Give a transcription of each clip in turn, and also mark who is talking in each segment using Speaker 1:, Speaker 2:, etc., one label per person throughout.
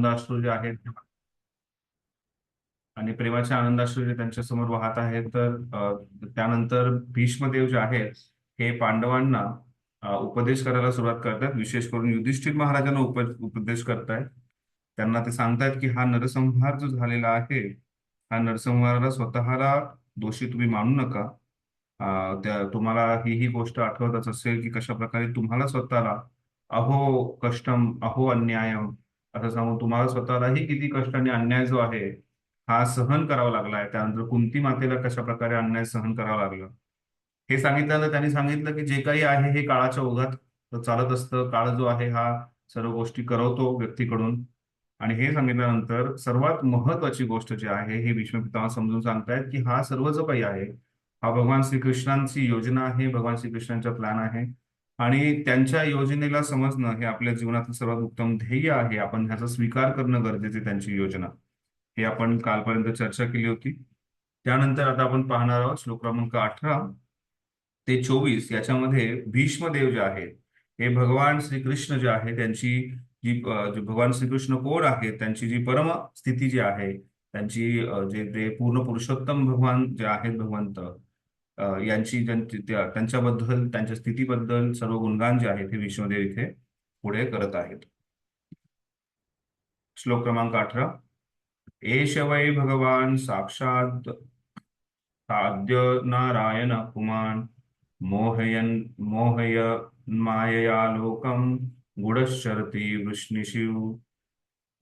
Speaker 1: आनंदाश्रू जे आहेत आणि प्रेमाचे आनंदाश्रू जे त्यांच्या समोर वाहत आहेत, तर त्यानंतर भीष्मदेव जे आहेत हे पांडवांना उपदेश करायला सुरुवात करतात. विशेष करून युधिष्ठिर महाराजांना उपदेश करतायत. त्यांना ते सांगतायत की हा नरसंहार जो झालेला आहे, हा नरसंहाराला स्वतःला दोषी तुम्ही मानू नका. तुम्हाला ही गोष्ट आठवतच असेल की कशा प्रकारे तुम्हाला स्वतःला अहो कष्टम अहो अन्यायम असं सांगून तुम्हाला स्वतःलाही किती कष्ट आणि अन्याय जो आहे हा सहन करावा लागलाय. त्यानंतर कुंती मातेला कशा प्रकारे अन्याय सहन करावा लागला हे सांगितल्यानं त्यांनी सांगितलं की जे काही आहे हे काळाच्या ओघात चालत असतं. काळ जो आहे हा सर्व गोष्टी करवतो व्यक्तीकडून. आणि हे सांगितल्यानंतर सर्वात महत्वाची गोष्ट जी आहे हे भीष्म पितामह समजून सांगतायत की हा सर्व जो काही आहे हा भगवान श्रीकृष्णांची योजना आहे, भगवान श्रीकृष्णांचा प्लॅन आहे. आणि त्यांच्या योजनेला समजणं हे आपल्या जीवनातलं सर्वात उत्तम ध्येय आहे. आपण ह्याचा स्वीकार करणं गरजेचं आहे, त्यांची योजना. हे आपण कालपर्यंत चर्चा केली होती. त्यानंतर आता आपण पाहणार आहोत श्लोक क्रमांक 18 ते 24. याच्यामध्ये भीष्मदेव जे आहेत हे भगवान श्रीकृष्ण जे आहे त्यांची जे भगवान श्रीकृष्ण कोण आहेत त्यांची जी परम स्थिती जी आहे, त्यांची जे ते पूर्ण पुरुषोत्तम भगवान जे आहेत भगवंत, यांची त्यांच्याबद्दल त्यांच्या स्थितीबद्दल सर्व गुणगान जे आहेत हे भीष्मदेव इथे पुढे करत आहेत. श्लोक क्रमांक 18. एष वै भगवान साक्षात साद्य नारायण पुमान् मोहयन मोहय मायया लोकम गुडशरती वृष्णिशिव.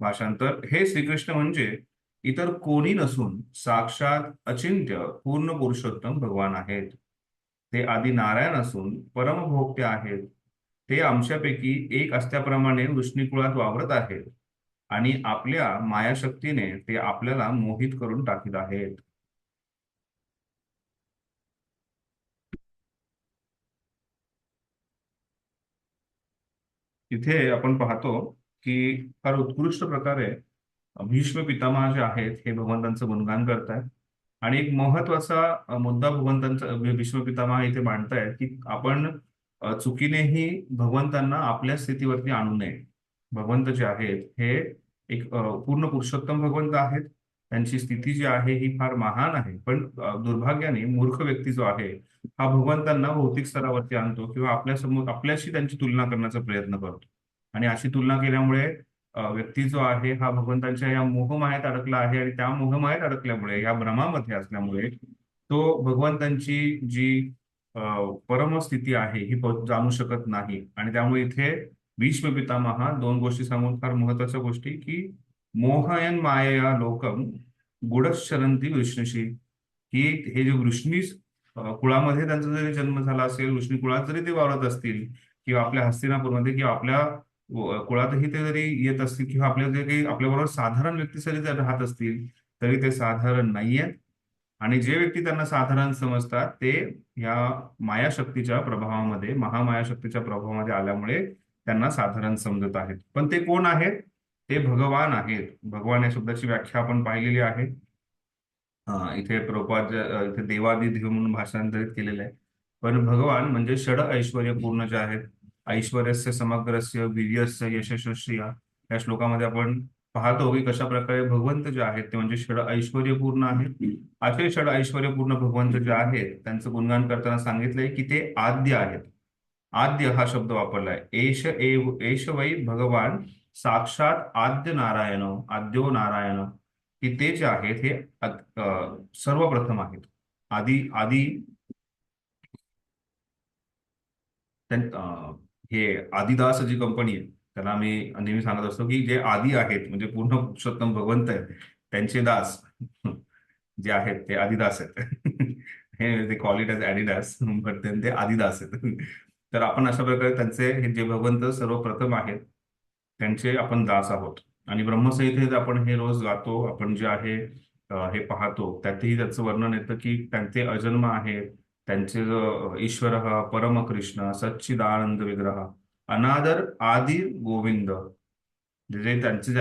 Speaker 1: भाषांतर: हे श्रीकृष्ण म्हणजे इतर कोणी नसून साक्षात अचिंत्य पूर्ण पुरुषोत्तम भगवान आहेत. ते आदी नारायण असून परमभोक्ते आहेत. ते आमच्यापैकी एक असल्याप्रमाणे वृष्णीकुळात वावरत आहेत आणि आपल्या मायाशक्तीने ते आपल्याला मोहित करून टाकीत आहेत. इथे आपण पाहतो की फार उत्कृष्ट प्रकारे भीष्म पितामह जे आहेत हे भगवंतांचं गुणगान करतायत. आणि एक महत्वाचा मुद्दा भगवंतांचा भीष्म पितामह इथे मांडतायत की आपण चुकीनेही भगवंतांना आपल्या स्थितीवरती आणू नये. भगवंत जे आहेत हे एक पूर्ण पुरुषोत्तम भगवंत आहेत. त्यांची स्थिती जी आहे ही फार महान आहे. पण दुर्भाग्याने मूर्ख व्यक्ती जो आहे हा भगवंतांना भौतिक स्तरावरती आणतो किंवा आपल्या समोर आपल्याशी त्यांची तुलना करण्याचा प्रयत्न करतो. आणि अशी तुलना केल्यामुळे व्यक्ती जो आहे हा भगवंतांच्या या मोहमायेत अडकला आहे. आणि त्या मोहमायेत अडकल्यामुळे या भ्रमामध्ये असल्यामुळे तो भगवंतांची जी परमस्थिती आहे ही जाणू शकत नाही. आणि त्यामुळे इथे भीष्म पितामह दोन गोष्टी सांगून फार महत्वाच्या गोष्टी की मोहयन मायया लोकम गुडशरंती वृष्णशी, की हे जे वृष्णी कुळामध्ये त्यांचा जरी जन्म झाला असेल, वृष्णी कुळात जरी ते वावरत असतील किंवा आपल्या हस्तिनापूरमध्ये किंवा आपल्या कुळातही ते जरी येत असतील किंवा आपल्या जे काही आपल्याबरोबर साधारण व्यक्ती जरी राहत असतील तरी ते साधारण नाहीयेत. आणि जे व्यक्ती त्यांना साधारण समजतात ते या मायाशक्तीच्या प्रभावामध्ये महामायाशक्तीच्या प्रभावामध्ये आल्यामुळे त्यांना साधारण समजत आहेत. पण ते कोण आहेत? ते भगवान आहेत. भगवान या शब्दाची व्याख्या आपण पाहिलेली आहे. इथे प्रभुपाद इथे देवादिदेव म्हणून भाषांतरित केलेलं आहे. पण भगवान म्हणजे षड ऐश्वर्य पूर्ण जे आहेत, ऐश्वर्यस्य समग्रस्य वीर्यस्य यशस्वी, या श्लोकामध्ये आपण पाहतो की कशा प्रकारे भगवंत जे आहेत ते म्हणजे षड ऐश्वर्यपूर्ण आहेत. असे षड ऐश्वर्यपूर्ण भगवंत जे आहेत त्यांचं गुणगान करताना सांगितलंय की ते आद्य आहेत. आद्य हा शब्द वापरलाय. एष वै भगवान साक्षात आद्य नारायण, आद्यो नारायण, की ते जे आहेत हे सर्वप्रथम आहेत. आधी आधी हे आदिदास जी कंपनी आहे त्याला आम्ही नेहमी सांगत असतो की जे आदी आहेत म्हणजे पूर्ण पुरुषोत्तम भगवंत आहेत त्यांचे दास जे आहेत ते आदिदास आहेत. हे ते कॉल इट एज ऍडिडास बट ते आदिदास आहेत. तर आपण अशा प्रकारे त्यांचे हे जे भगवंत सर्वप्रथम आहेत त्यांचे आपण दास आहोत. आणि ब्रह्मसंहितेत आपण हे रोज गातो, आपण जे आहे हे पाहतो, त्यातही त्याचं वर्णन येतं की त्यांचे अजन्म आहेत. त्यांचे जो ईश्वर हा परम कृष्ण सच्चिदानंद विग्रह अनादर आदी गोविंद, म्हणजे त्यांचे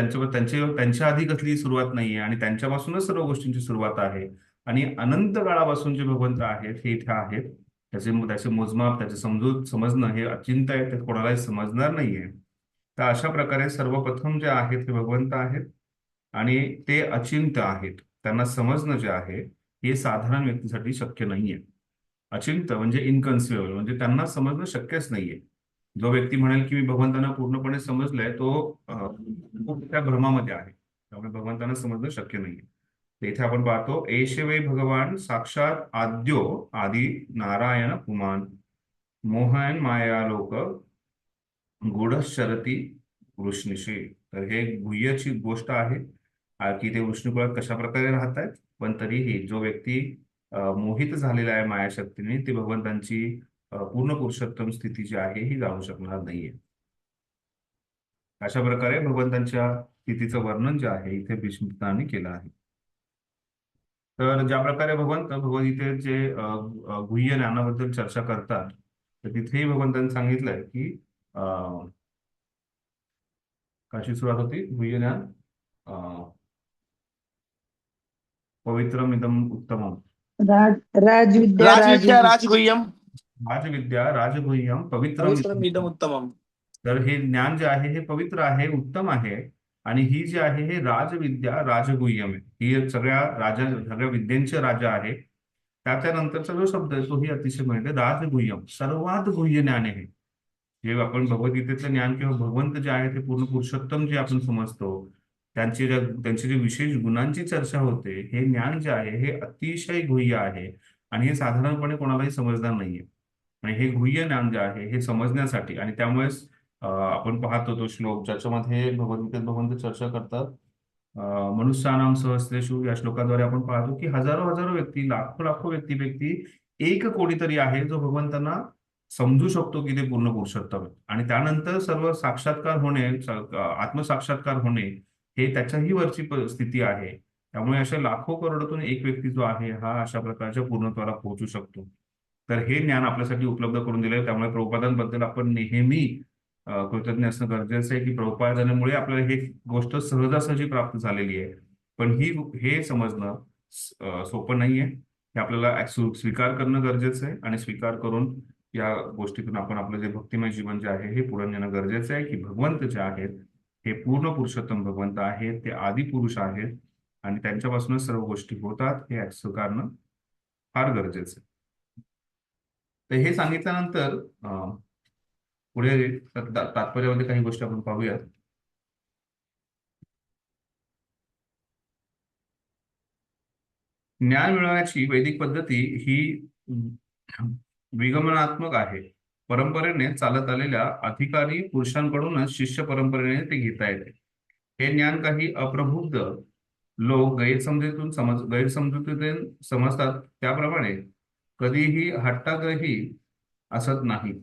Speaker 1: त्यांच्या आधी कसली सुरुवात नाहीये आणि त्यांच्यापासूनच सर्व गोष्टींची सुरुवात आहे. आणि अनंत काळापासून जे भगवंत आहेत हे इथे आहेत. त्याचे त्याचे मोजमाप त्याचे समजून समजणं हे अचिंत्य आहे, ते कोणालाही समजणार नाहीये. तर अशा प्रकारे सर्वप्रथम जे आहेत ते भगवंत आहेत आणि ते अचिंत्य आहेत. त्यांना समजणं जे आहे हे साधारण व्यक्तीसाठी शक्य नाहीये. अचिंत्य म्हणजे इनकन्सिवेबल, म्हणजे त्यांना समजणं शक्यच नाहीये. जो व्यक्ती म्हणेल की मी भगवंतांना पूर्णपणे समजलंय तो खूप त्या भ्रमामध्ये आहे. त्यामुळे भगवंतांना समजणं शक्य नाहीये. तर इथे आपण पाहतो एष वै भगवान साक्षात आद्यो आदि नारायण पुमान मोहन मायालोक गूढशरती वृष्णीशी. तर हे गुह्यची गोष्ट आहे की ते वृष्णीकुळात कशा प्रकारे राहत आहेत. पण तरीही जो व्यक्ती मोहित झालेला आहे मायाशक्तीने ते भगवंतांची पूर्ण पुरुषोत्तम स्थिती जी आहे ही जाणू शकणार नाहीये. अशा प्रकारे भगवंतांच्या स्थितीचं वर्णन जे आहे इथे भीष्मपितामहांनी केलं आहे. तर ज्या प्रकारे भगवद्गीतेचे गुह्य ज्ञानाबद्दल चर्चा करतात तर तिथेही भगवंतांनी सांगितलंय की कशी सुरुवात होती गुह्य ज्ञान. पवित्रम इदम उत्तमम.
Speaker 2: राजविद्या
Speaker 3: राजविद्या राजगुह्यम
Speaker 1: राजविद्या राजगुह्यम पवित्रम
Speaker 3: पवित्रम इदम
Speaker 1: इदम.
Speaker 3: उत्तमम.
Speaker 1: तर हे ज्ञान जे आहे हे पवित्र आहे, उत्तम आहे. आणि ही जी आहे हे राजविद्या राजगुह्यम आहे. ही सगळ्या विद्यांचे राजा आहे. त्यानंतरचा जो शब्द आहे तोही अतिशय म्हणजे राजगुह्यम, सर्वात गुह्य ज्ञान आहे. जे आपण भगवद्गीतेतलं ज्ञान किंवा भगवंत जे आहे ते पूर्ण पुरुषोत्तम जे आपण समजतो त्यांचे जे विशेष गुणांची चर्चा होते हे ज्ञान जे आहे हे अतिशय गुह्य आहे. आणि हे साधारणपणे कोणालाही समजणार नाहीये. आणि हे गुह्य ज्ञान जे आहे हे समजण्यासाठी आणि त्यामुळेच आपण पाहतो तो श्लोक ज्याच्यामध्ये भगवद्गीतेत भगवंत चर्चा करतात. मनुष्यानाम सहस्रेषु या श्लोकाद्वारे आपण पाहतो की हजारो हजारो व्यक्ती, लाखो लाखो व्यक्तीपैकी एक कोणीतरी आहे जो भगवंतांना समजू शकतो की ते पूर्ण पुरुषोत्तम आहे. आणि त्यानंतर सर्व साक्षात्कार होणे, आत्मसाक्षात्कार होणे हे त्याच्याही वरची स्थिती आहे. त्यामुळे अशा लाखो करोडातून एक व्यक्ती जो आहे हा अशा प्रकारच्या पूर्णत्वाला पोहोचू शकतो. तर हे ज्ञान आपल्यासाठी उपलब्ध करून दिले. त्यामुळे प्रभुपादांबद्दल आपण नेहमी कृतज्ञ असणं गरजेचं आहे की प्रभुपादांमुळे आपल्याला ही गोष्ट सहजासहजी प्राप्त झालेली आहे. पण हे समजणं सोपं नाहीये. हे आपल्याला स्वीकार करणं गरजेचं आहे आणि स्वीकार करून या गोष्टीतून आपण आपलं जे भक्तिमय जीवन जे आहे हे पुढे नेणं गरजेचं आहे की भगवंत जे आहेत हे पूर्ण पुरुषोत्तम भगवंत आहेत, ते आदी पुरुष आहेत आणि त्यांच्यापासूनच सर्व गोष्टी होतात हे स्वीकारणं फार गरजेचं आहे. तर हे सांगितल्यानंतर पुढे तात्पर्यामध्ये काही गोष्टी आपण पाहूयात. ज्ञान मिळवण्याची वैदिक पद्धती ही विगमनात्मक आहे. परंपरेने चालत आलेल्या अधिकारी पुरुषांकडूनच शिष्य परंपरेने ते घेता येते. हे ज्ञान काही अप्रबुद्ध लोक गैरसमजुतीतून समजतात त्याप्रमाणे कधीही हट्टाग्रही असत नाही.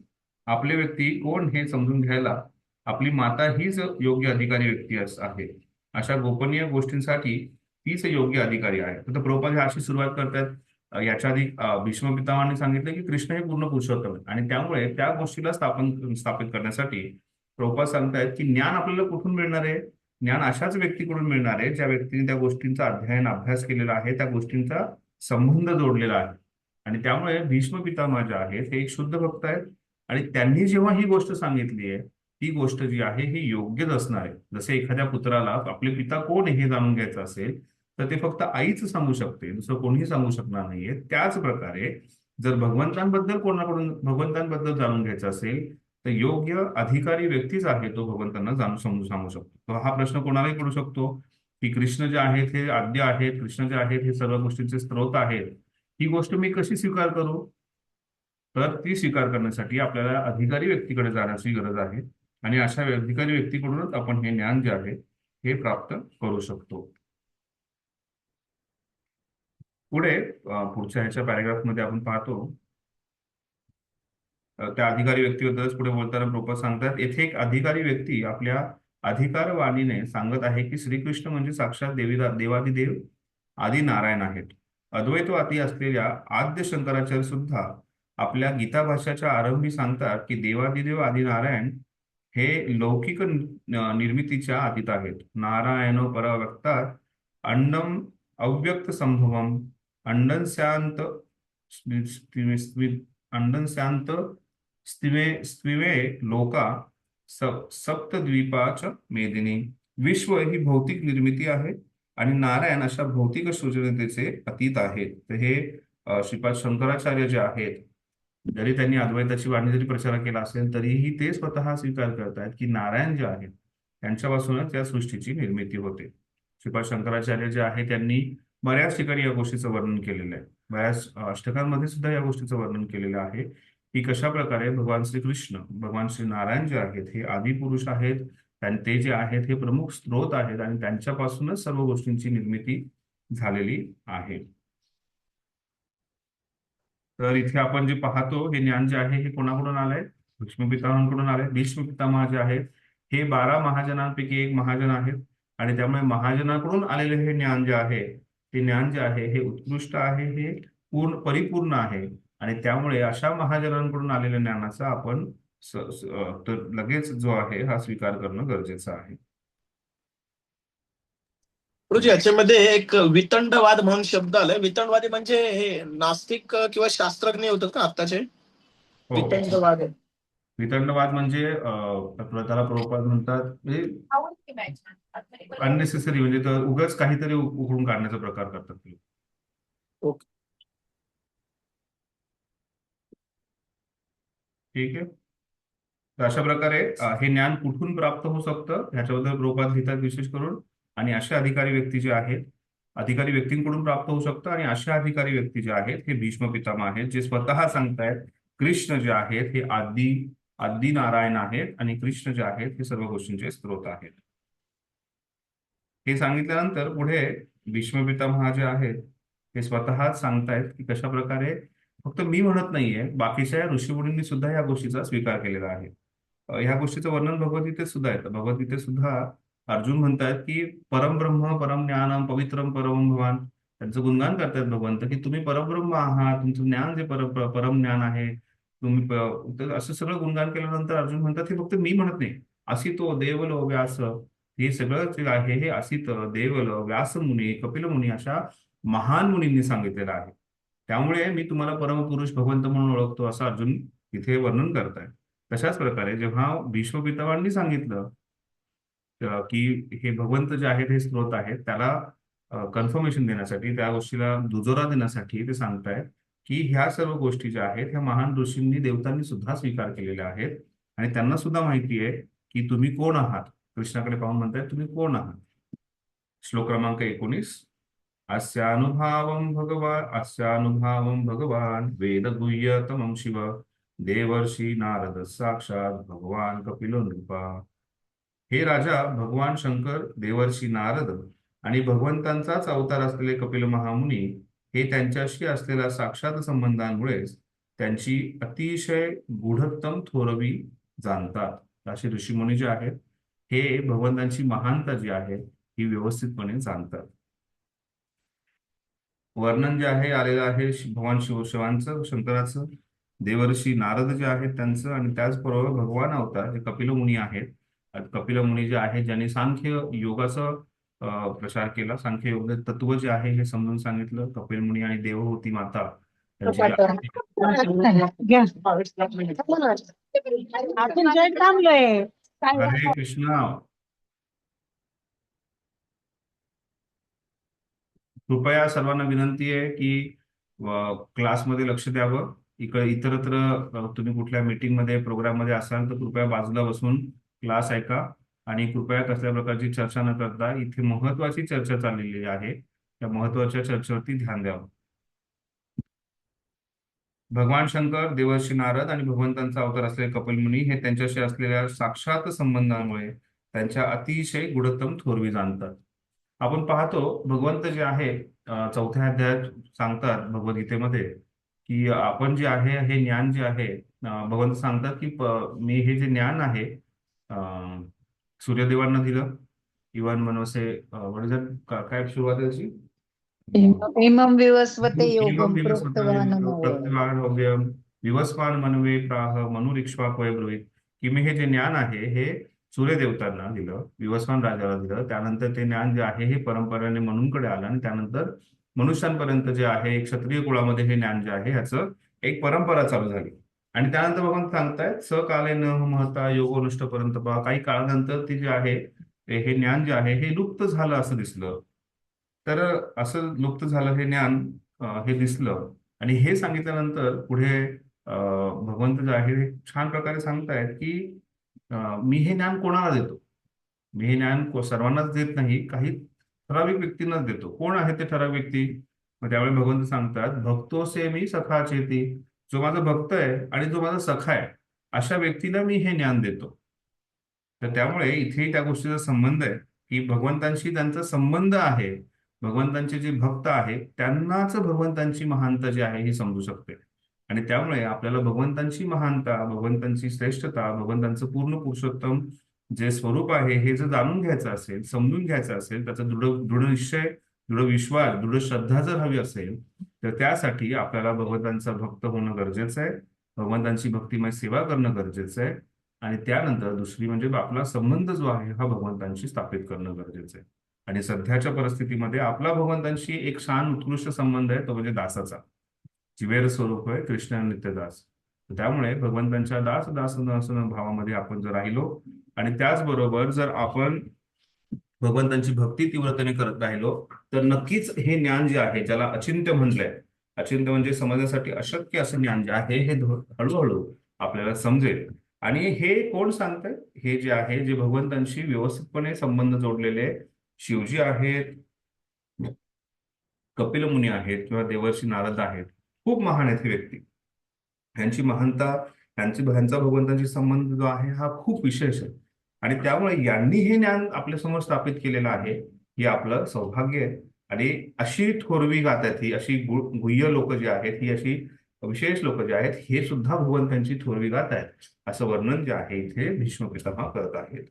Speaker 1: आपले व्यक्ती कोण हे समजून घ्यायला आपली माता हीच योग्य अधिकारी व्यक्ती आहे. अशा गोपनीय गोष्टींसाठी तीच योग्य अधिकारी आहे. तर प्रभुपाद हे अशी सुरुवात करतात. याच्या आधी भीष्म पितामहांनी सांगितलं की कृष्ण हे पूर्ण पुरुषोत्तम आहे आणि त्यामुळे त्या गोष्टीला स्थापित करण्यासाठी प्रभुपाद सांगतायत की ज्ञान आपल्याला कुठून मिळणार आहे. ज्ञान अशाच व्यक्तीकडून मिळणार आहे ज्या व्यक्तीने त्या गोष्टींचा अभ्यास केलेला आहे, त्या गोष्टींचा संबंध जोडलेला आहे. आणि त्यामुळे भीष्म पितामह जे आहेत हे एक शुद्ध भक्त आहेत आणि त्यांनी जेव्हा ही गोष्ट सांगितली आहे ती गोष्ट जी आहे ही योग्यच असणार आहे. जसे एखाद्या पुत्राला आपले पिता कोण हे जाणून घ्यायचं असेल तर ते फक्त आईच सांगू शकते, दुसरं कोणीही सांगू शकणार नाहीये. त्याच प्रकारे जर भगवंतांबद्दल जाणून घ्यायचं असेल तर योग्य अधिकारी व्यक्तीच आहे तो भगवंतांना समजून सांगू शकतो. तर हा प्रश्न कोणालाही पडू शकतो की कृष्ण जे आहेत हे आद्य आहेत, कृष्ण जे आहेत हे सर्व गोष्टींचे स्रोत आहेत, ही गोष्ट मी कशी स्वीकार करू. तर ती स्वीकार करण्यासाठी आपल्याला अधिकारी व्यक्तीकडे जाण्याची गरज आहे आणि अशा अधिकारी व्यक्तीकडूनच आपण हे ज्ञान जे आहे हे प्राप्त करू शकतो. पुढे पुढच्या ह्याच्या पॅरेग्राफमध्ये आपण पाहतो त्या अधिकारी व्यक्तीबद्दलच पुढे बोलताना प्रभुपाद सांगतात येथे एक अधिकारी व्यक्ती आपल्या अधिकारवाणीने सांगत आहे की श्रीकृष्ण म्हणजे साक्षात देवादिदेव आदी नारायण आहेत. अद्वैतवादी असलेल्या आद्य शंकराचार्य सुद्धा आपल्या गीता भाष्याच्या आरंभी सांगतात की देवादिदेव आदी नारायण हे लौकिक निर्मितीच्या अतीत आहेत. नारायणो परव्यक्तात अंडम अव्यक्त संभवम अंडनशांत अंडनशांत स्तिवे लोका सप्तद्वीपाच मेदिनी. विश्व ही भौतिक निर्मिती आहे आणि नारायण अशा भौतिक सृजनतेचे अतीत आहेत. तर हे श्रीपाद शंकराचार्य जे आहेत, जरी त्यांनी अद्वैताची वाणी जरी प्रचार केला असेल तरीही ते स्वतः स्वीकार करतात की नारायण जे आहेत त्यांच्यापासूनच या सृष्टीची निर्मिती होते. श्रीपाद शंकराचार्य जे आहे त्यांनी बऱ्याच ठिकाणी या गोष्टीचं वर्णन केलेलं आहे. बऱ्याच अष्टकांमध्ये सुद्धा या गोष्टीचं वर्णन केलेलं आहे की कशा प्रकारे भगवान श्रीकृष्ण, भगवान श्री नारायण जे आहेत हे आदिपुरुष आहेत, ते जे आहेत हे प्रमुख स्रोत आहेत आणि त्यांच्यापासूनच सर्व गोष्टींची निर्मिती झालेली आहे. तर इथे आपण जे पाहतो हे ज्ञान जे आहे हे कोणाकडून आलंय? भीष्म पितामहांकडून आलंय. भीष्म पितामह जे आहेत हे 12 महाजनांपैकी एक महाजन आहेत आणि त्यामुळे महाजनाकडून आलेले हे ज्ञान जे आहे, ते ज्ञान जे आहे हे उत्कृष्ट आहे, हे परिपूर्ण आहे आणि त्यामुळे अशा महाजनांकडून आलेल्या ज्ञानाचा आपण तर लगेच जो आहे हा स्वीकार करणं गरजेचं आहे.
Speaker 3: गुरुजी याच्यामध्ये एक वितंडवाद म्हणून शब्द आलाय. वितंडवादी म्हणजे हे नास्तिक किंवा शास्त्रज्ञ होतात का आत्ताचे?
Speaker 1: हो,
Speaker 3: वितंडवाद.
Speaker 1: वितंडवाद म्हणजे त्याला प्रभुपाद म्हणतात म्हणजे अननेसेसरी, म्हणजे तर उगाच काहीतरी उघडून काढण्याचा प्रकार करतात ते.
Speaker 3: ओके.
Speaker 1: ठीक आहे. तर अशा प्रकारे हे ज्ञान कुठून प्राप्त होऊ शकतं ह्याच्याबद्दल प्रभुपाद लिहितात विशेष करून. आणि असे अधिकारी व्यक्ती जे आहेत, अधिकारी व्यक्तींकडून प्राप्त होऊ शकतं आणि अशा अधिकारी व्यक्ती जे आहेत हे भीष्म पितामह आहेत, जे स्वतः सांगतायत कृष्ण जे आहेत हे आदि नारायण आहेत आणि कृष्ण जे आहेत हे सर्व गोष्टींचे स्रोत आहेत. हे सांगितल्यानंतर पुढे भीष्म पितामह जे आहेत हे स्वतःच सांगतायत की कशा प्रकारे फक्त मी म्हणत नाहीये, बाकीच्या ऋषीमुनींनी सुद्धा या गोष्टीचा स्वीकार केलेला आहे. ह्या गोष्टीचं वर्णन भगवद्गीतेत सुद्धा येतं. भगवद्गीतेत सुद्धा अर्जुन म्हणतात की परमब्रह्म परम ज्ञानम पवित्रम परम भगवान. त्यांचं गुणगान करतात भगवंत की तुम्ही परब्रह्म आहात, तुमचं ज्ञान जे परम ज्ञान आहे, तुम्ही तर असं सगळं गुणगान केल्यानंतर अर्जुन म्हणतात हे फक्त मी म्हणत नाही, असितो देवलो व्यास, हे सगळं जे आहे हे असित, देवल, व्यास मुनी, कपिल मुनी अशा महान मुनींनी सांगितलेलं आहे. त्यामुळे मी तुम्हाला परमपुरुष भगवंत म्हणून ओळखतो असं अर्जुन इथे वर्णन करताय. तशाच प्रकारे जेव्हा भीष्म पितामहांनी सांगितलं की हे भगवंत जे आहेत हे स्रोत आहेत, त्याला कन्फर्मेशन देण्यासाठी, त्या गोष्टीला दुजोरा देण्यासाठी ते सांगतायत की ह्या सर्व गोष्टी ज्या आहेत ह्या महान ऋषींनी, देवतांनी सुद्धा स्वीकार केलेल्या आहेत आणि त्यांना सुद्धा माहिती आहे की तुम्ही कोण आहात. कृष्णाकडे पाहून म्हणतायत तुम्ही कोण आहात. श्लोक क्रमांक 19. अस्यानुभावं भगवान वेदगुह्यतमं शिव देवर्षी नारद साक्षात भगवान कपिलो नृपा. हे राजा, भगवान शंकर, देवर्षी नारद आणि भगवंतांचाच अवतार असलेले कपिल महामुनी हे त्यांच्याशी असलेल्या साक्षात संबंधांमुळेच त्यांची अतिशय गूढतम थोरवी जाणतात. असे ऋषीमुनी जे आहेत हे भगवंतांची महानता जी आहे ही व्यवस्थितपणे जाणतात. वर्णन जे आहे आलेलं आहे भगवान शिवांचं, शंकराचं, देवर्षी नारद जे आहेत त्यांचं आणि त्याचबरोबर भगवान अवतार जे कपिल मुनी आहेत. कपिल मुनी जे आहेत ज्यांनी सांख्य योगाचा प्रचार केला, सांख्य योग तत्व जे आहे हे समजून सांगितलं. कपिल मुनी आणि देवहूती माता त्यांची हरे कृष्णा. कृपया सर्वांना विनंती आहे की क्लासमध्ये लक्ष द्यावं. इतरत्र तुम्ही कुठल्या मीटिंगमध्ये, प्रोग्राममध्ये असाल तर कृपया बाजूला बसून क्लास ऐका आणि कृपया कसल्या प्रकारची चर्चा न करता इथे महत्वाची चर्चा चाललेली आहे त्या महत्वाच्या चर्चेवरती ध्यान द्यावं. भगवान शंकर, देवर्षी नारद आणि भगवंतांचा अवतार असलेले कपिल मुनी हे त्यांच्याशी असलेल्या साक्षात संबंधांमुळे त्यांच्या अतिशय गुढतम थोरवी जाणतात. आपण पाहतो भगवंत जे आहे 4थ्या अध्यायात सांगतात भगवद्गीतेमध्ये की आपण जे आहे हे ज्ञान जे आहे, भगवंत सांगतात की मी हे जे ज्ञान आहे सूर्यदेवांना दिलं. इवन मनवसे काय सुरुवात आहे त्याची?
Speaker 2: इमं विवस्वते योगं
Speaker 1: प्रोक्तवान् विवस्वान मनवे प्राह मनुरिक्ष्वाकवे ब्रुवीत. की मी हे जे ज्ञान आहे हे सूर्यदेवतांना दिलं, विवस्वान राजाला दिलं. त्यानंतर ते ज्ञान जे आहे हे परंपरेने मनूंकडे आलं आणि त्यानंतर मनुष्यांपर्यंत जे आहे, क्षत्रिय कुळामध्ये हे ज्ञान जे आहे ह्याचं एक परंपरा चालू झाली आणि त्यानंतर भगवान सांगतायत स काले न महता योगोनुष्ठ पर्यंत पहा, काही काळानंतर ते जे आहे हे ज्ञान जे आहे हे लुप्त झालं असं दिसलं. तर असं लुप्त झालं हे ज्ञान हे दिसलं. आणि हे सांगितल्यानंतर पुढे भगवंत जे आहे हे छान प्रकारे सांगतायत की मी हे ज्ञान कोणाला देतो. मी हे ज्ञान सर्वांनाच देत नाही, काही ठराविक व्यक्तींनाच देतो. कोण आहे ते ठराविक व्यक्ती? मग त्यावेळी भगवंत सांगतात भक्तोसे मी सखा चेती, जो माझा भक्त आहे आणि जो माझा सखा आहे अशा व्यक्तीला मी हे ज्ञान देतो. तर त्यामुळे इथेही त्या गोष्टीचा संबंध आहे की भगवंतांशी त्यांचा संबंध आहे. भगवंतांचे जे भक्त आहेत त्यांनाच भगवंतांची महानता जी आहे ही समजू शकते. आणि त्यामुळे आपल्याला भगवंतांची महानता, भगवंतांची श्रेष्ठता, भगवंतांचं पूर्ण पुरुषोत्तम जे स्वरूप आहे हे जर जाणून घ्यायचं असेल, समजून घ्यायचं असेल, त्याचा दृढ दृढ निश्चय, दृढ विश्वास, दृढ श्रद्धा जर हवी असेल तर त्यासाठी आपल्याला भगवंतांचा भक्त होणं गरजेचं आहे. भगवंतांची भक्तिमय सेवा करणं गरजेचं आहे. आणि त्यानंतर दुसरी म्हणजे आपला संबंध जो आहे हा भगवंतांशी स्थापित करणं गरजेचं आहे. आणि सध्याच्या परिस्थितीमध्ये आपला भगवंतांशी एक छान उत्कृष्ट संबंध आहे, तो म्हणजे दासाचा. जिवेर स्वरूप आहे कृष्ण नित्यदास. तर त्यामुळे भगवंतांच्या दास दास दास भावामध्ये आपण जर राहिलो आणि त्याचबरोबर जर आपण भगवंतांची भक्ती तीव्रतेने करत राहिलो तर नक्कीच हे ज्ञान जे आहे ज्याला अचिंत्य म्हटलंय, अचिंत्य म्हणजे समजण्यासाठी अशक्य असं ज्ञान जे आहे हे हळूहळू आपल्याला समजेल. आणि हे कोण सांगतंय? हे जे आहे जे भगवंतांशी व्यवस्थितपणे संबंध जोडलेले शिवजी आहेत, कपिल मुनी आहेत किंवा देवर्षी नारद आहेत, खूप महान आहेत ही व्यक्ती. ह्यांची महानता, ह्यांचा भगवंतांशी संबंध जो आहे हा खूप विशेष आहे. आणि त्यामुळे यांनी हे ज्ञान आपल्यासमोर स्थापित केलेलं आहे, हे आपलं सौभाग्य आहे. आणि अशी थोरवी गातात ही अशी गुह्य लोक जी आहेत, ही अशी विशेष लोक जे आहेत हे सुद्धा भगवंतांची थोरवी गात आहेत असं वर्णन जे आहे इथे भीष्म पितामह करत आहेत.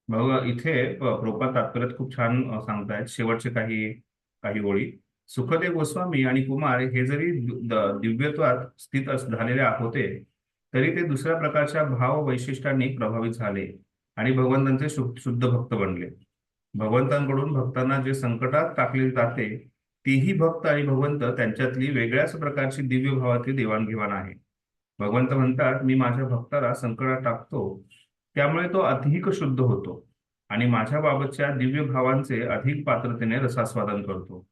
Speaker 1: मग इथे प्रोपा तात्पर्यात खूप छान सांगतायत शेवटचे काही काही ओळी. सुखदेव गोस्वामी आणि कुमार हे जरी दिव्यत्वात स्थित झालेले होते तरी ते दुसऱ्या प्रकारच्या भाव वैशिष्ट्यांनी प्रभावित झाले आणि भगवंतांचे शुद्ध भक्त बनले. भगवंतांकडून भक्तांना जे संकटात टाकले जाते तीही भक्त आणि भगवंत त्यांच्यातली वेगळ्याच प्रकारची दिव्य भावातली देवाणघेवाण आहे. भगवंत म्हणतात मी माझ्या भक्ताला संकटात टाकतो त्यामुळे तो अधिक शुद्ध होतो आणि माझ्या बाबतच्या दिव्य भावांचे अधिक पात्रतेने रसास्वादन करतो.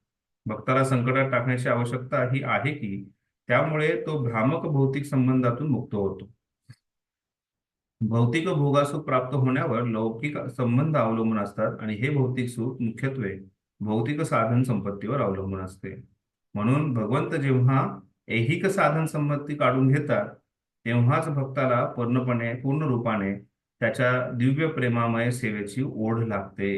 Speaker 1: भक्ताला संकटात टाकण्याची आवश्यकता ही आहे की त्यामुळे तो भ्रामक भौतिक संबंधातून मुक्त होतो. भौतिक भोगासुख प्राप्त होण्यावर लौकिक संबंध अवलंबून असतात आणि हे भौतिक सुख मुख्यत्वे भौतिक साधन संपत्तीवर अवलंबून असते. म्हणून भगवंत जेव्हा ऐहिक साधन संपत्ती काढून घेतात तेव्हाच भक्ताला पूर्ण रूपाने त्याच्या दिव्य प्रेमामय सेवेची ओढ लागते.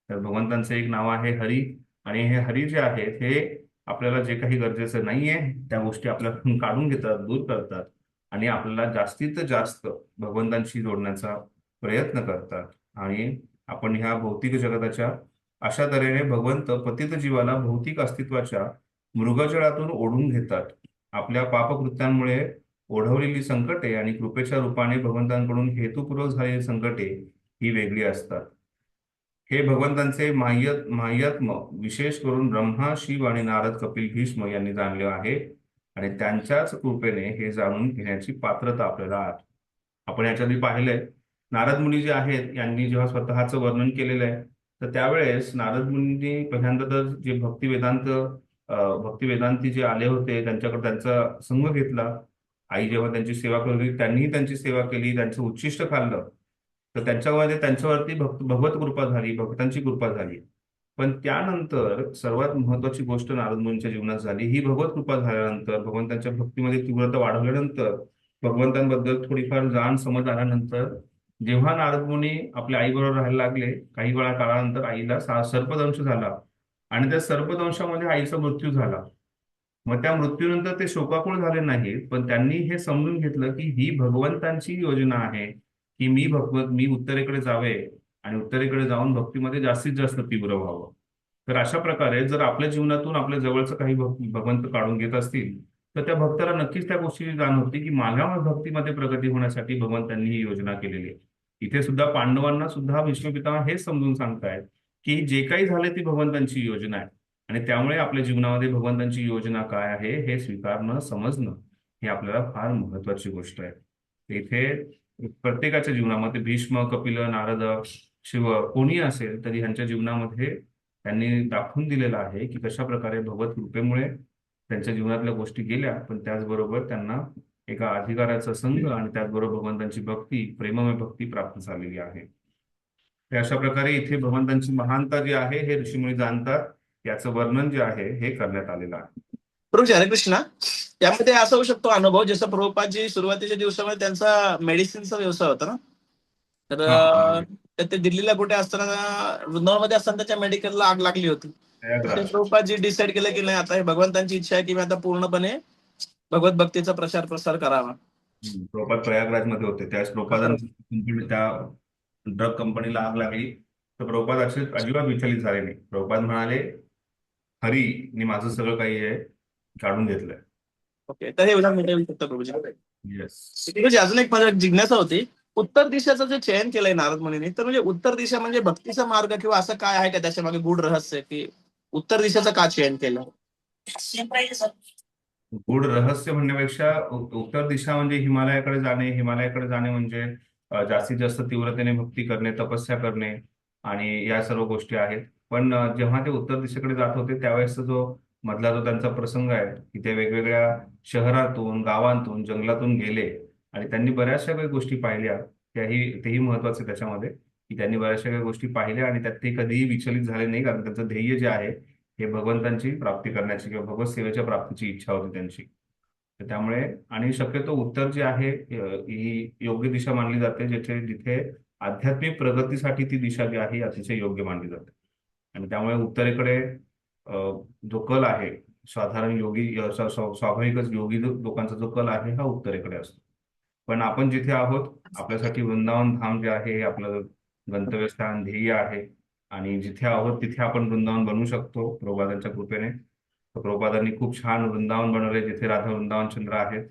Speaker 1: तर भगवंतांचं एक नाव आहे हरी. आणि हे हरी जे आहेत हे आपल्याला जे काही गरजेचं नाहीये त्या गोष्टी आपल्याकडून काढून घेतात, दूर करतात आणि आपल्याला जास्तीत जास्त भगवंतांशी जोडण्याचा प्रयत्न करतात. आणि आपण ह्या भौतिक जगताच्या अशा तऱ्हेने भगवंत पतित जीवाला भौतिक अस्तित्वाच्या मृगजळातून ओढून घेतात. आपल्या पापकृत्यांमुळे ओढवलेली संकटे आणि कृपेच्या रूपाने भगवंतांकडून हेतुपूर्वक झालेली संकटे ही वेगळी असतात. हे भगवंतांचे माह्यात्म विशेष करून ब्रह्मा, शिव आणि नारद, कपिल, भीष्म यांनी जाणले आहे आणि त्यांच्याच कृपेने हे जाणून घेण्याची पात्रता आपल्याला आहे. आपण याच्या आधी पाहिलंय नारद मुनी जे आहेत यांनी जेव्हा स्वतःचं वर्णन केलेलं आहे तर त्यावेळेस नारद मुनींनी पहिल्यांदा तर जे भक्तिवेदांती जे आले होते त्यांच्याकडे त्यांचा संग घेतला. आई जेव्हा त्यांची सेवा करत होती त्यांनीही त्यांची सेवा केली, त्यांचं उच्छिष्ट खाल्लं. तर त्यांच्यामध्ये त्यांच्यावरती भगवत कृपा झाली, भक्तांची कृपा झाली. पण त्यानंतर सर्वात महत्वाची गोष्ट नारद मुनींच्या जीवनात झाली ही भगवत कृपा झाल्यानंतर, भगवंतांच्या भक्तीमध्ये तीव्रता वाढवल्यानंतर, भगवंतांबद्दल थोडीफार जाण समज आल्यानंतर जेव्हा नारद मुनी आपल्या आईबरोबर राहायला लागले काही वेळा काळानंतर आईला सर्पदंश झाला आणि त्या सर्पदंशामध्ये आईचा मृत्यू झाला. मग त्या मृत्यूनंतर ते शोकाकुळ झाले नाहीत पण त्यांनी हे समजून घेतलं की ही भगवंतांची योजना आहे की मी उत्तरेकडे जावे आणि उत्तरेकडे जाऊन भक्तीमध्ये जास्तीत जास्त तीव्र व्हावं. तर अशा प्रकारे जर आपल्या जीवनातून आपल्या जवळचं काही भगवंत काढून घेत असतील तर त्या भक्ताला नक्कीच त्या गोष्टीची जाण होती की माझ्या भक्तीमध्ये प्रगती होण्यासाठी भगवंतांनी ही योजना केलेली आहे. इथे सुद्धा पांडवांना सुद्धा भीष्म पितामह हेच समजून सांगतायत की जे काही झाले ती भगवंतांची योजना आहे, आणि त्यामुळे आपल्या जीवनामध्ये भगवंतांची योजना काय आहे हे स्वीकारणं, समजणं ही आपल्याला फार महत्वाची गोष्ट आहे. इथे प्रत्येकाच्या जीवनामध्ये भीष्म, कपिल, नारद, शिव कोणी असेल तरी ह्यांच्या जीवनामध्ये त्यांनी दाखवून दिलेलं आहे की कशा प्रकारे भगवत कृपेमुळे त्यांच्या जीवनातल्या गोष्टी गेल्या, पण त्याचबरोबर त्यांना एका अधिकाराचा संघ आणि त्याचबरोबर भगवंतांची भक्ती, प्रेममय भक्ती प्राप्त झालेली आहे. तर अशा प्रकारे इथे भगवंतांची महानता जी आहे हे ऋषीमुनी जाणतात, याचं वर्णन जे आहे हे करण्यात आलेलं आहे.
Speaker 3: प्रभूजी हरे कृष्णा. यामध्ये असा होऊ शकतो अनुभव, जसं प्रभुपादजी सुरुवातीच्या दिवसामध्ये त्यांचा मेडिसिनचा व्यवसाय होता ना, तर
Speaker 1: हा, हा.
Speaker 3: तर ते दिल्लीला कुठे असताना, वृंदावनमध्ये असताना त्याच्या मेडिकलला आग लागली होती. तर ते
Speaker 1: प्रयागराज.
Speaker 3: प्रभुपादजी डिसाईड केलं की नाही, आता हे भगवंतांची इच्छा आहे की मी आता पूर्णपणे भगवत भक्तीचा प्रचार प्रसार करावा.
Speaker 1: प्रभुपाद प्रयागराजमध्ये होते त्यावेळेस प्रभुपादांची कंपनी, त्या ड्रग कंपनीला आग लागली, तर प्रभुपाद असे अजिबात विचलित झाले नाही. प्रभुपाद म्हणाले हरीने माझं सगळं काही आहे काढून घेतलंय.
Speaker 3: ओके, तर हे उदाहरण मिळू शकतं प्रभूजी.
Speaker 1: येस.
Speaker 3: प्रभूजी, अजून एक माझी जिज्ञासा होती. उत्तर दिशेचं जे चयन केलंय नारद मुनींनी, तर म्हणजे उत्तर दिशा म्हणजे भक्तीचा मार्ग किंवा असं काय आहे का त्याच्या मागे गूढ रहस्य, की उत्तर दिशेचं का चयन केलं?
Speaker 1: गूढ रहस्य म्हणण्यापेक्षा उत्तर दिशा म्हणजे हिमालयाकडे जाणे. हिमालयाकडे जाणे म्हणजे जास्तीत जास्त तीव्रतेने भक्ती करणे, तपस्या करणे आणि या सर्व गोष्टी आहेत. पण जेव्हा ते उत्तर दिशेकडे जात होते त्यावेळेसचा जो मधला जो त्यांचा प्रसंग आहे की ते वेगवेगळ्या शहरातून, गावांतून, जंगलातून गेले आणि त्यांनी बऱ्याचशा काही गोष्टी पाहिल्या. तेही महत्वाचे त्याच्यामध्ये, की त्यांनी बऱ्याचशा काही गोष्टी पाहिल्या आणि त्यात ते कधीही विचलित झाले नाही, कारण त्यांचं ध्येय जे आहे हे भगवंतांची प्राप्ती करण्याची किंवा भगवत सेवेच्या प्राप्तीची इच्छा होती त्यांची. तर त्यामुळे आणि शक्यतो उत्तर जे आहे ही योग्य दिशा मानली जाते, जिथे आध्यात्मिक प्रगतीसाठी ती दिशा जी आहे ही अतिशय योग्य मानली जाते. आणि त्यामुळे उत्तरेकडे अ, जो कल आहे, साधारण योगी स्वाभाविकच योगी लोकांचा जो कल आहे हा उत्तरेकडे असतो. पण आपण जिथे आहोत आपल्यासाठी वृंदावन धाम जे आहे हे आपलं गंतव्यस्थान, ध्येय आहे. आणि जिथे आहोत तिथे आपण वृंदावन बनवू शकतो प्रभुपादांच्या कृपेने. तर प्रभुपादांनी खूप छान वृंदावन बनवले जिथे राधा वृंदावन चंद्र आहेत.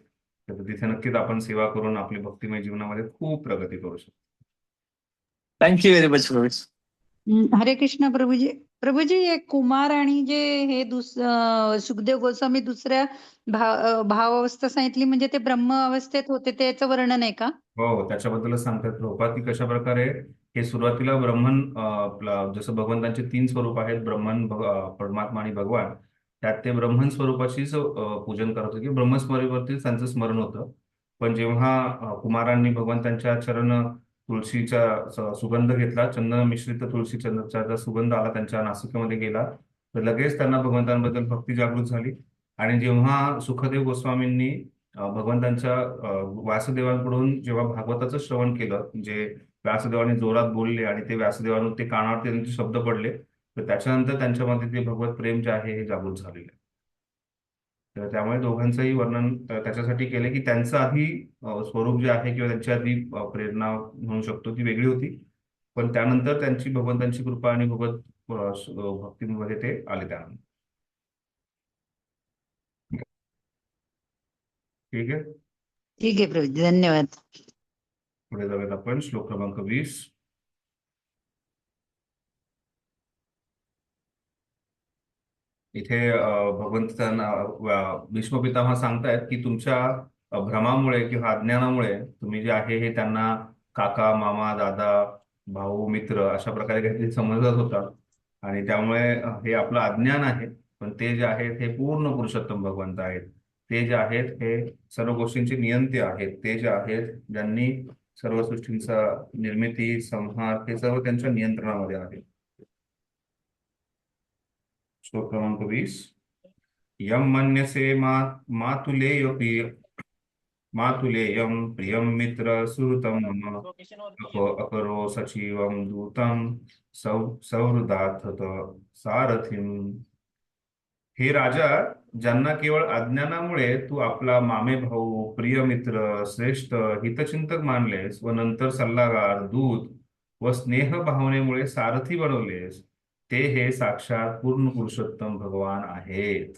Speaker 1: तर तिथे नक्कीच आपण सेवा करून आपली भक्तिमय जीवनामध्ये खूप प्रगती करू शकतो.
Speaker 3: Thank you very much Prabhuji.
Speaker 2: हरे कृष्ण प्रभूजी. प्रभूजी, एक कुमार आणि जे हे सुखदेव गोस्वामी दुसऱ्या भावावस्था सांगितली, म्हणजे ते ब्रह्म अवस्थेत होते, त्याचं वर्णन आहे का?
Speaker 1: हो, त्याच्याबद्दलच सांगतात प्रभुपाद की कशा प्रकारे हे सुरुवातीला ब्रह्मन, जसं भगवंतांचे 3 स्वरूप आहेत, ब्रह्मन, परमात्मा आणि भगवान. त्यात ते ब्रह्मन स्वरूपाचीच पूजन करत होते की ब्रह्मस्मरीवरतीच त्यांचं स्मरण होतं. पण जेव्हा कुमारांनी भगवंतांच्या चरण तुळशीचा सुगंध घेतला, चंदन मिश्रित तुळशी चंदनाचा सुगंध आला त्यांच्या नासिकेमध्ये गेला, तर लगेच त्यांना भगवंतांबद्दल भक्ती जागृत झाली. आणि जेव्हा सुखदेव गोस्वामींनी भगवंतांच्या व्यासदेवांकडून जेव्हा भागवताचं श्रवण केलं, जे व्यासदेवाने जोरात बोलले आणि ते व्यासदेवांना ते कानावर त्यांचे शब्द पडले, तर त्याच्यानंतर त्यांच्यामध्ये ते भगवत प्रेम जे आहे हे जागृत झालेलं आहे. तर त्यामुळे दोघांचंही वर्णन त्याच्यासाठी केलं की त्यांचं आधी स्वरूप जे आहे किंवा त्यांची आधी प्रेरणा म्हणू शकतो ती वेगळी होती, पण त्यानंतर त्यांची भगवंतांची कृपा आणि भगवत भक्तीमध्ये ते आले त्यानंतर. ठीक आहे,
Speaker 2: ठीक आहे प्रभूजी, धन्यवाद.
Speaker 1: पुढे जाऊयात आपण श्लोक क्रमांक 20. इथे भगवंतांना भीष्म पितामह सांगतायत की तुमच्या भ्रमामुळे किंवा अज्ञानामुळे तुम्ही जे आहे हे त्यांना काका, मामा, दादा, भाऊ, मित्र अशा प्रकारे काहीतरी समजत होता. आणि त्यामुळे हे आपलं अज्ञान आहे. पण ते जे आहेत हे पूर्ण पुरुषोत्तम भगवंत आहेत. ते जे आहेत हे सर्व गोष्टींचे नियंते आहेत. ते जे आहेत ज्यांनी सर्व सृष्टींचा निर्मिती, संहार हे सर्व त्यांच्या नियंत्रणामध्ये आहे. श्लोक क्रमांक 20. यम मन्यसे मातुलेय प्रिय मातुलेयम प्रियम मित्र सुहृतम मम अकरो सचिवम दूतम सौहृदाथ सारथिम. हे राजा, ज्यांना केवळ अज्ञानामुळे तू आपला मामे भाऊ, प्रिय मित्र, श्रेष्ठ हितचिंतक मानलेस व नंतर सल्लागार, दूत व स्नेह भावनेमुळे सारथी बनवलेस, ते हे साक्षात पूर्ण पुरुषोत्तम भगवान आहेत.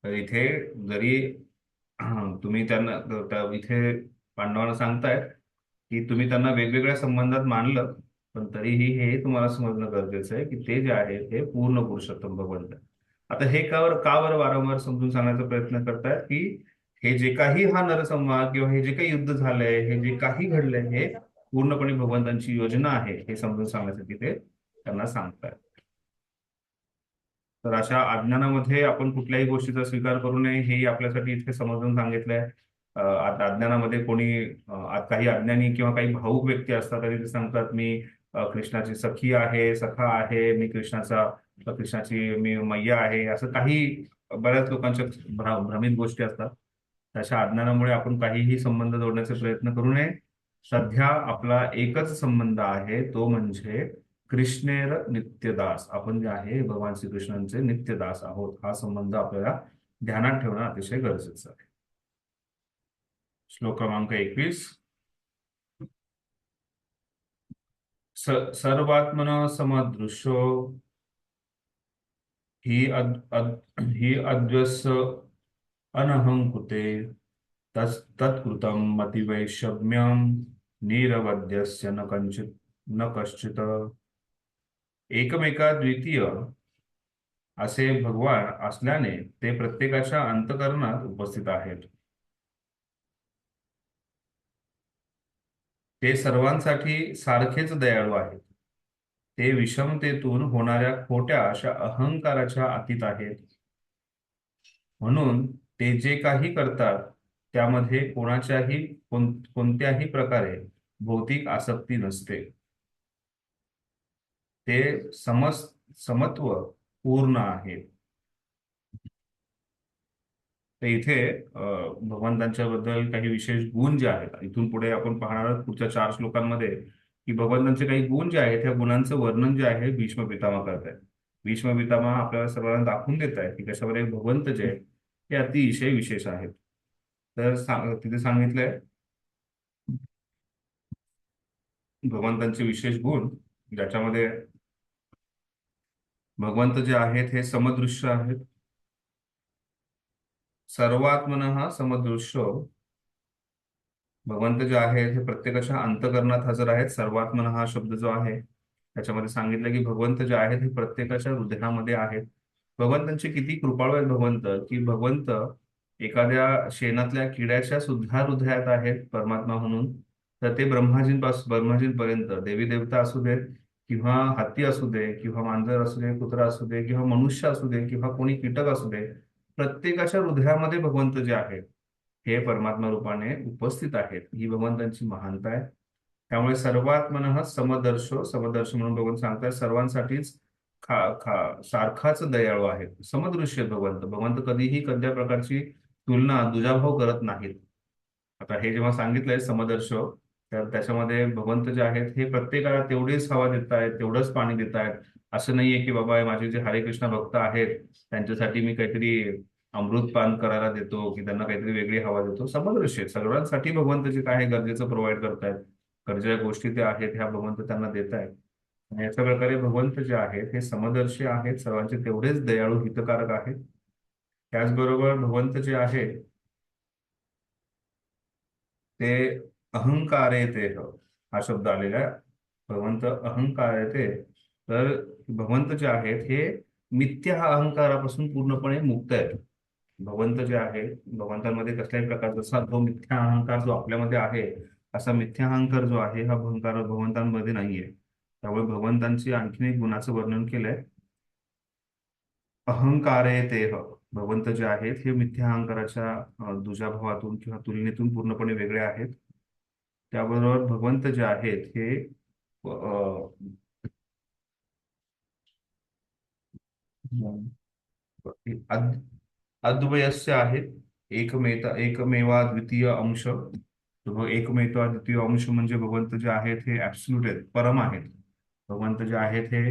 Speaker 1: तर इथे जरी तुम्ही त्यांना इथे पांडवांना सांगतायत की तुम्ही त्यांना वेगवेगळ्या संबंधात मानलं, पण तरीही हे तुम्हाला समजणं गरजेचं आहे की ते जे आहे ते पूर्ण पुरुषोत्तम भगवंत आहे. आता हे का बरं वारंवार समजून सांगण्याचा प्रयत्न करतायत की हे जे काही हा नरसंवाद किंवा हे जे काही युद्ध झालंय, हे जे काही घडलंय, हे पूर्णपणे भगवंतांची योजना आहे हे समजून सांगण्यासाठी ते त्यांना सांगतायत. तर अशा अज्ञानामध्ये आपण कुठल्याही गोष्टीचा स्वीकार करू नये हेही आपल्यासाठी इथे समजून सांगितलंय. आता अज्ञानामध्ये कोणी काही अज्ञानी किंवा काही भावुक व्यक्ती असतात आणि ते सांगतात मी कृष्णाची सखी आहे, सखा आहे, मी कृष्णाची मी मैया आहे, असं काही बऱ्याच लोकांच्या भ्रमित गोष्टी असतात. तशा अज्ञानामुळे आपण काहीही संबंध जोडण्याचे प्रयत्न करू नये. सध्या आपला एकच संबंध आहे, तो म्हणजे कृष्णेर नित्यदास. आपण जे आहे भगवान श्रीकृष्णांचे नित्यदास आहोत. हा संबंध आपल्याला ध्यानात ठेवणं अतिशय गरजेचं आहे. श्लोक क्रमांक 21. सर्वात्मन समदृशो हि अद्वस्य अनहंकुते तत्कृतं मतिवैषम्यं निरवध्यस्य न कश्चित. एकमेका द्वितीय असे भगवान असल्याने ते प्रत्येकाच्या अंतःकरणात उपस्थित आहेत. ते सर्वांसाठी सारखेच दयाळू आहेत. ते विषमतेतून होणाऱ्या खोट्या अशा अहंकाराच्या अतीत आहेत. म्हणून ते जे काही करतात त्यामध्ये कोणत्याही प्रकारे भौतिक आसक्ती नसते. ते समत्व पूर्ण आहे. तर इथे भगवंतांच्या बद्दल काही विशेष गुण जे आहेत, इथून पुढे आपण पाहणार आहोत पुढच्या 4 श्लोकांमध्ये की भगवंतांचे काही गुण जे आहेत त्या गुणांचं वर्णन जे आहे भीष्म पितामह करत आहेत. भीष्म पितामह आपल्याला सर्वांना दाखवून देत आहेत की कशावर भगवंत जे आहे ते अतिशय विशेष आहेत. तर तिथे सांगितलंय भगवंतांचे विशेष गुण, ज्याच्यामध्ये भगवंत जे आहेत हे समदृश्य आहेत. सर्वात्मनः समदृश्य. भगवंत जे आहेत हे प्रत्येकाच्या अंतःकरणात हजर आहेत. सर्वात्मन हा शब्द जो आहे त्याच्यामध्ये सांगितलं की भगवंत जे आहेत हे प्रत्येकाच्या हृदयामध्ये आहेत. भगवंतांचे किती कृपाळू आहेत भगवंत, की भगवंत एखाद्या शेणातल्या किड्याच्या सुद्धा हृदयात आहेत परमात्मा म्हणून. तर ते ब्रह्माजींपर्यंत, देवी देवता असू देत किंवा हत्ती असू दे किंवा मांजर असू दे, कुत्रा असू दे किंवा मनुष्य असू दे किंवा कोणी कीटक असू दे, प्रत्येकाच्या हृदयामध्ये भगवंत जे आहेत हे परमात्मा रूपाने उपस्थित आहेत. ही भगवंतांची महानता आहे. त्यामुळे सर्वात्मनः समदर्श म्हणून भगवंत सांगतात सर्वांसाठीच सारखाच दयाळू आहे. समदृश्य भगवंत कधीही कोणत्या प्रकारची तुलना दुजाभाव करत नाहीत. आता हे जेव्हा सांगितलंय समदर्श, तर त्याच्यामध्ये भगवंत जे आहेत हे प्रत्येकाला तेवढीच हवा देत आहेत, तेवढंच पाणी देत आहेत. असं नाहीये की बाबा माझे जे हरे कृष्ण भक्त आहेत त्यांच्यासाठी मी काहीतरी अमृत पान करायला देतो की त्यांना काहीतरी वेगळी हवा देतो. समदृश्य सर्वांसाठी भगवंत जे काय गरजेचं प्रोव्हाइड करतायत, गरजेच्या गोष्टी त्या आहेत ह्या भगवंत त्यांना देत आहेत. आणि अशा प्रकारे भगवंत जे आहेत हे समदर्शी आहेत, सर्वांचे तेवढेच दयाळू हितकारक आहेत. त्याचबरोबर भगवंत जे आहे ते अहंकारेते, हा शब्द आलेला आहे. भगवंत अहंकारेते. तर भगवंत जे आहेत हे मिथ्या अहंकारापासून पूर्णपणे मुक्त आहेत. भगवंत जे आहे, भगवंतांमध्ये कसल्याही प्रकारचा जसा जो मिथ्या अहंकार जो आपल्यामध्ये आहे, असा मिथ्या अहंकार जो आहे हा भगवंतांमध्ये नाहीये. त्यामुळे भगवंतांची आणखीन एक गुणाचं वर्णन केलंय, अहंकारे ते. भगवंत जे आहेत हे मिथ्या अहंकाराच्या दुजाभावातून किंवा तुलनेतून पूर्णपणे वेगळे आहेत. त्याबरोबर भगवंत जे आहेत हे अद्वयस्य आहेत. एकमेवा द्वितीय अंश. एकमेवा द्वितीय अंश म्हणजे भगवंत जे आहेत हे ऍब्सल्यूट आहेत, परम आहेत. भगवंत जे आहेत हे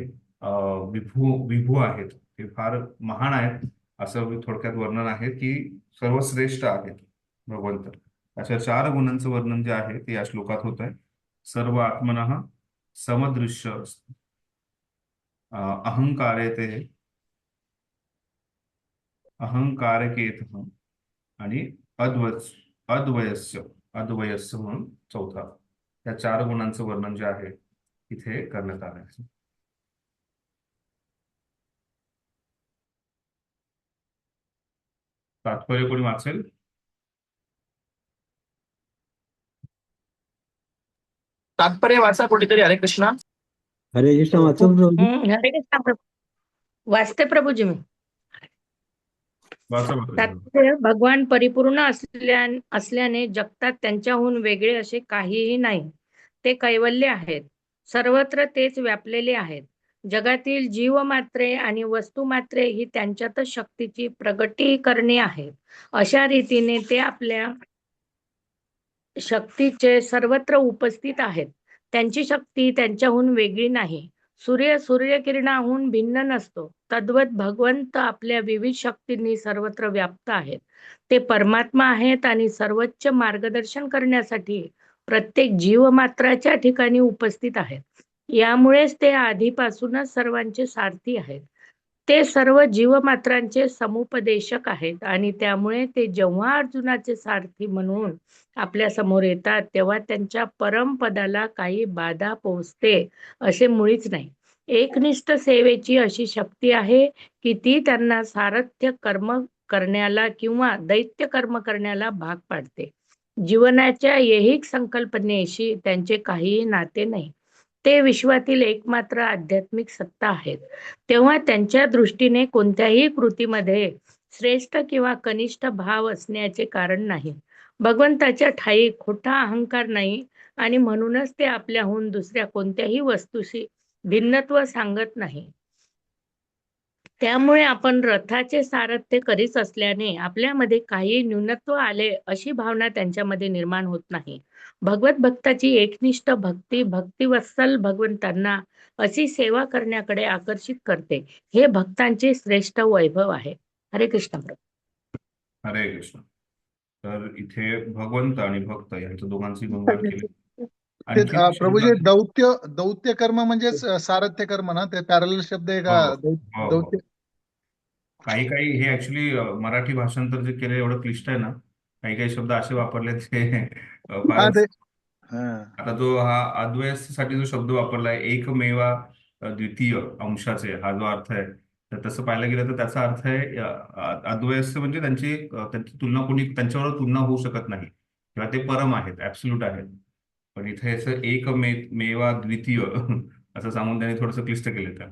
Speaker 1: विभू आहेत, ते फार महान आहेत. असं थोडक्यात वर्णन आहे की सर्वश्रेष्ठ आहेत भगवंत. अशा 4 गुणांचं वर्णन जे आहे ते या श्लोकात होत आहे. सर्व आत्मनः समदृश्य अहंकारे ते अहंकारकेत आणि अद्वस अद्वयस्य अद्वयस्य म्हणून चौथा. या 4 गुणांचं वर्णन जे आहे इथे करण्यात आलं आहे. तात्पर्य कोणी वाचेल?
Speaker 3: तात्पर्य वाचा कुठेतरी. हरे कृष्णा.
Speaker 4: हरे कृष्ण वाचन प्रभुजी.
Speaker 2: हरे कृष्ण वाचते प्रभूजी मी.
Speaker 1: वाचा वाचा.
Speaker 2: तात्पर्य भगवान परिपूर्ण असल्याने जगतात त्यांच्याहून वेगळे असे काहीही नाही. ते कैवल्य आहेत. सर्वत्र तेच व्यापलेले आहेत. जगातील जीवमात्रे आणि वस्तुमात्रे ही त्यांच्यातच शक्तीची प्रगटीकरणे आहेत. अशा रीतीने ते आपल्या शक्तीचे सर्वत्र उपस्थित आहेत. त्यांची शक्ती त्यांच्याहून वेगळी नाही. सूर्य सूर्यकिरणाहून भिन्न नसतो. तद्वत भगवंत आपल्या विविध शक्तींनी सर्वत्र व्याप्त आहेत. ते परमात्मा आहेत आणि सर्वोच्च मार्गदर्शन करण्यासाठी प्रत्येक जीवमात्राच्या ठिकाणी उपस्थित आहेत. यामुळेच ते आधीपासूनच सर्वांचे सारथी आहेत. ते सर्व जीवमात्रांचे समुपदेशक आहेत आणि त्यामुळे ते जेव्हा अर्जुनाचे सारथी म्हणून आपल्या समोर येतात तेव्हा त्यांच्या परमपदाला काही बाधा पोहोचते असे मुळीच नाही. एकनिष्ठ सेवेची अशी शक्ती आहे की ती त्यांना सारथ्य कर्म करण्याला किंवा दैत्य कर्म करण्याला भाग पाडते. जीवनाच्या ऐहिक संकल्पनेशी त्यांचे काहीही नाते नाही. ते विश्वातील एकमात्र आध्यात्मिक सत्ता आहेत. तेव्हा त्यांच्या दृष्टीने कोणत्याही कृतीमध्ये श्रेष्ठ किंवा कनिष्ठ भाव असण्याचे कारण नाही. भगवंताच्या ठायी खोटा अहंकार नाही आणि म्हणूनच ते आपल्याहून दुसऱ्या कोणत्याही वस्तूशी भिन्नत्व सांगत नाही. त्यामुळे आपण रथाचे सारथ्य करीत असल्याने आपल्यामध्ये काही न्यूनत्व आले अशी भावना त्यांच्यामध्ये निर्माण होत नाही. भगवत भक्ताची एकनिष्ठ भक्ती भक्तिवत्सल भगवंतांना अशी सेवा करण्याकडे आकर्षित करते. हे भक्तांचे श्रेष्ठ वैभव आहे. हरे कृष्ण प्रभू.
Speaker 1: हरे कृष्ण. तर इथे भगवंत आणि भक्त यांचं दोघांची गुणगान केले.
Speaker 5: ते
Speaker 1: आणखी शब्द
Speaker 5: प्रभूजी
Speaker 1: आहेत?
Speaker 5: दौत्य कर्म म्हणजेच सारथ्य कर्म ना, ते पॅरलल शब्द आहे का?
Speaker 1: हो, हो.
Speaker 5: दौत्य.
Speaker 1: काही काही हे ऍक्च्युली मराठी भाषांतर जे केलं एवढं क्लिष्ट आहे ना, काही काही शब्द असे वापरले ते
Speaker 5: हा
Speaker 1: फारच.
Speaker 5: ते हा
Speaker 1: आता जो हा अद्वयसाठी जो शब्द वापरलाय एकमेवा द्वितीय अंशाचे हा जो अर्थ आहे, तर तसं पाहायला गेलं तर त्याचा अर्थ आहे अद्वयस्य म्हणजे त्यांची तुलना कोणी त्यांच्यावर तुलना होऊ शकत नाही किंवा ते परम आहेत, ऍब्सोल्यूट आहेत. पण इथे असं मेवा द्वितीय असं सांगून त्यांनी थोडंसं क्लिष्ट केलं त्या.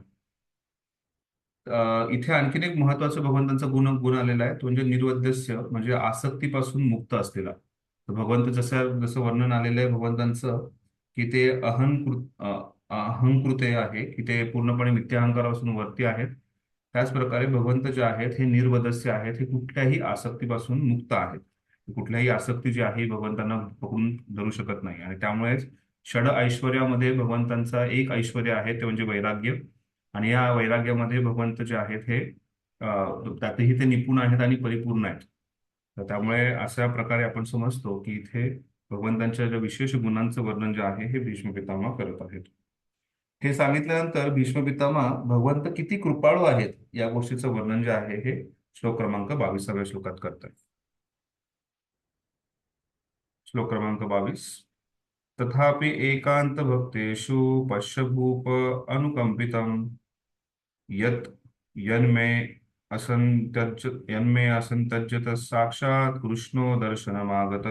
Speaker 1: इथे आणखीन एक महत्वाचा भगवंतांचा गुण आलेला आहे, तो म्हणजे निर्वध्यस्य म्हणजे आसक्तीपासून मुक्त असलेला. तर भगवंत जसं वर्णन आलेलं आहे भगवंतांचं की ते अहंकृते आहे, की ते पूर्णपणे मिथ्या अहंकारापासून वरती आहेत. त्याच प्रकारे भगवंत जे आहेत हे निर्वदस्य आहेत, हे कुठल्याही आसक्तीपासून मुक्त आहेत. कुठल्याही आसक्ती जी आहे भगवंतांना पकडून धरू शकत नाही. आणि त्यामुळेच षड ऐश्वर्यामध्ये भगवंतांचा एक ऐश्वर्य आहे ते म्हणजे वैराग्य. आणि या वैराग्यामध्ये भगवंत जे आहेत हे त्यातही ते निपुण आहेत आणि परिपूर्ण आहेत. तर त्यामुळे अशा प्रकारे आपण समजतो की इथे भगवंतांच्या ज्या विशेष गुणांचं वर्णन जे आहे हे भीष्म पितामह करत आहेत. हे सांगितल्यानंतर भीष्म पितामह भगवंत किती कृपाळू आहेत या गोष्टीचं वर्णन जे आहे हे श्लोक क्रमांक 22व्या श्लोकात करतात. श्लोक क्रमांक 22. तथापि एकांत भक्तेषु पश्य भूप अनुकंपितम् यत् यन्मे असंत्यज्यत साक्षात कृष्णो दर्शनमागत.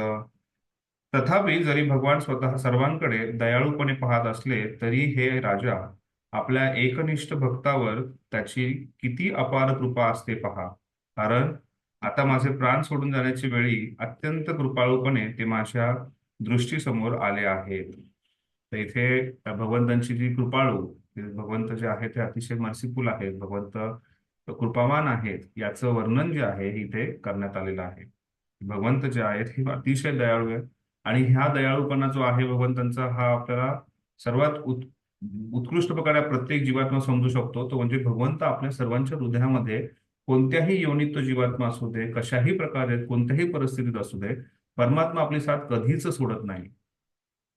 Speaker 1: तथापि जरी भगवान स्वतः सर्वांकडे दयाळूपणे पाहत असले तरी हे राजा आपल्या एकनिष्ठ भक्तावर त्याची किती अपार कृपा असते पहा. कारण आता माझे प्राण सोडून जाण्याची वेळी अत्यंत कृपाळूपणे ते माझ्या दृष्टीसमोर आले आहेत. तर इथे भगवंतांची जी कृपाळू भगवंत जे आहे ते अतिशय मर्सीफुल आहेत, भगवंत कृपावान आहेत, याचं वर्णन जे आहे इथे करण्यात आलेलं आहे. भगवंत जे आहेत हे अतिशय दयाळू आहेत आणि ह्या दयाळूपणा जो आहे भगवंतांचा हा आपल्याला सर्वात उत्कृष्ट प्रकारे प्रत्येक जीवात्मा समजू शकतो. तो म्हणजे भगवंत आपल्या सर्वांच्या हृदयामध्ये कोणत्याही योनीत तो जीवात्मा असू दे, कशाही प्रकारे कोणत्याही परिस्थितीत असू दे, परमात्मा आपली साथ कधीच सोडत नाही.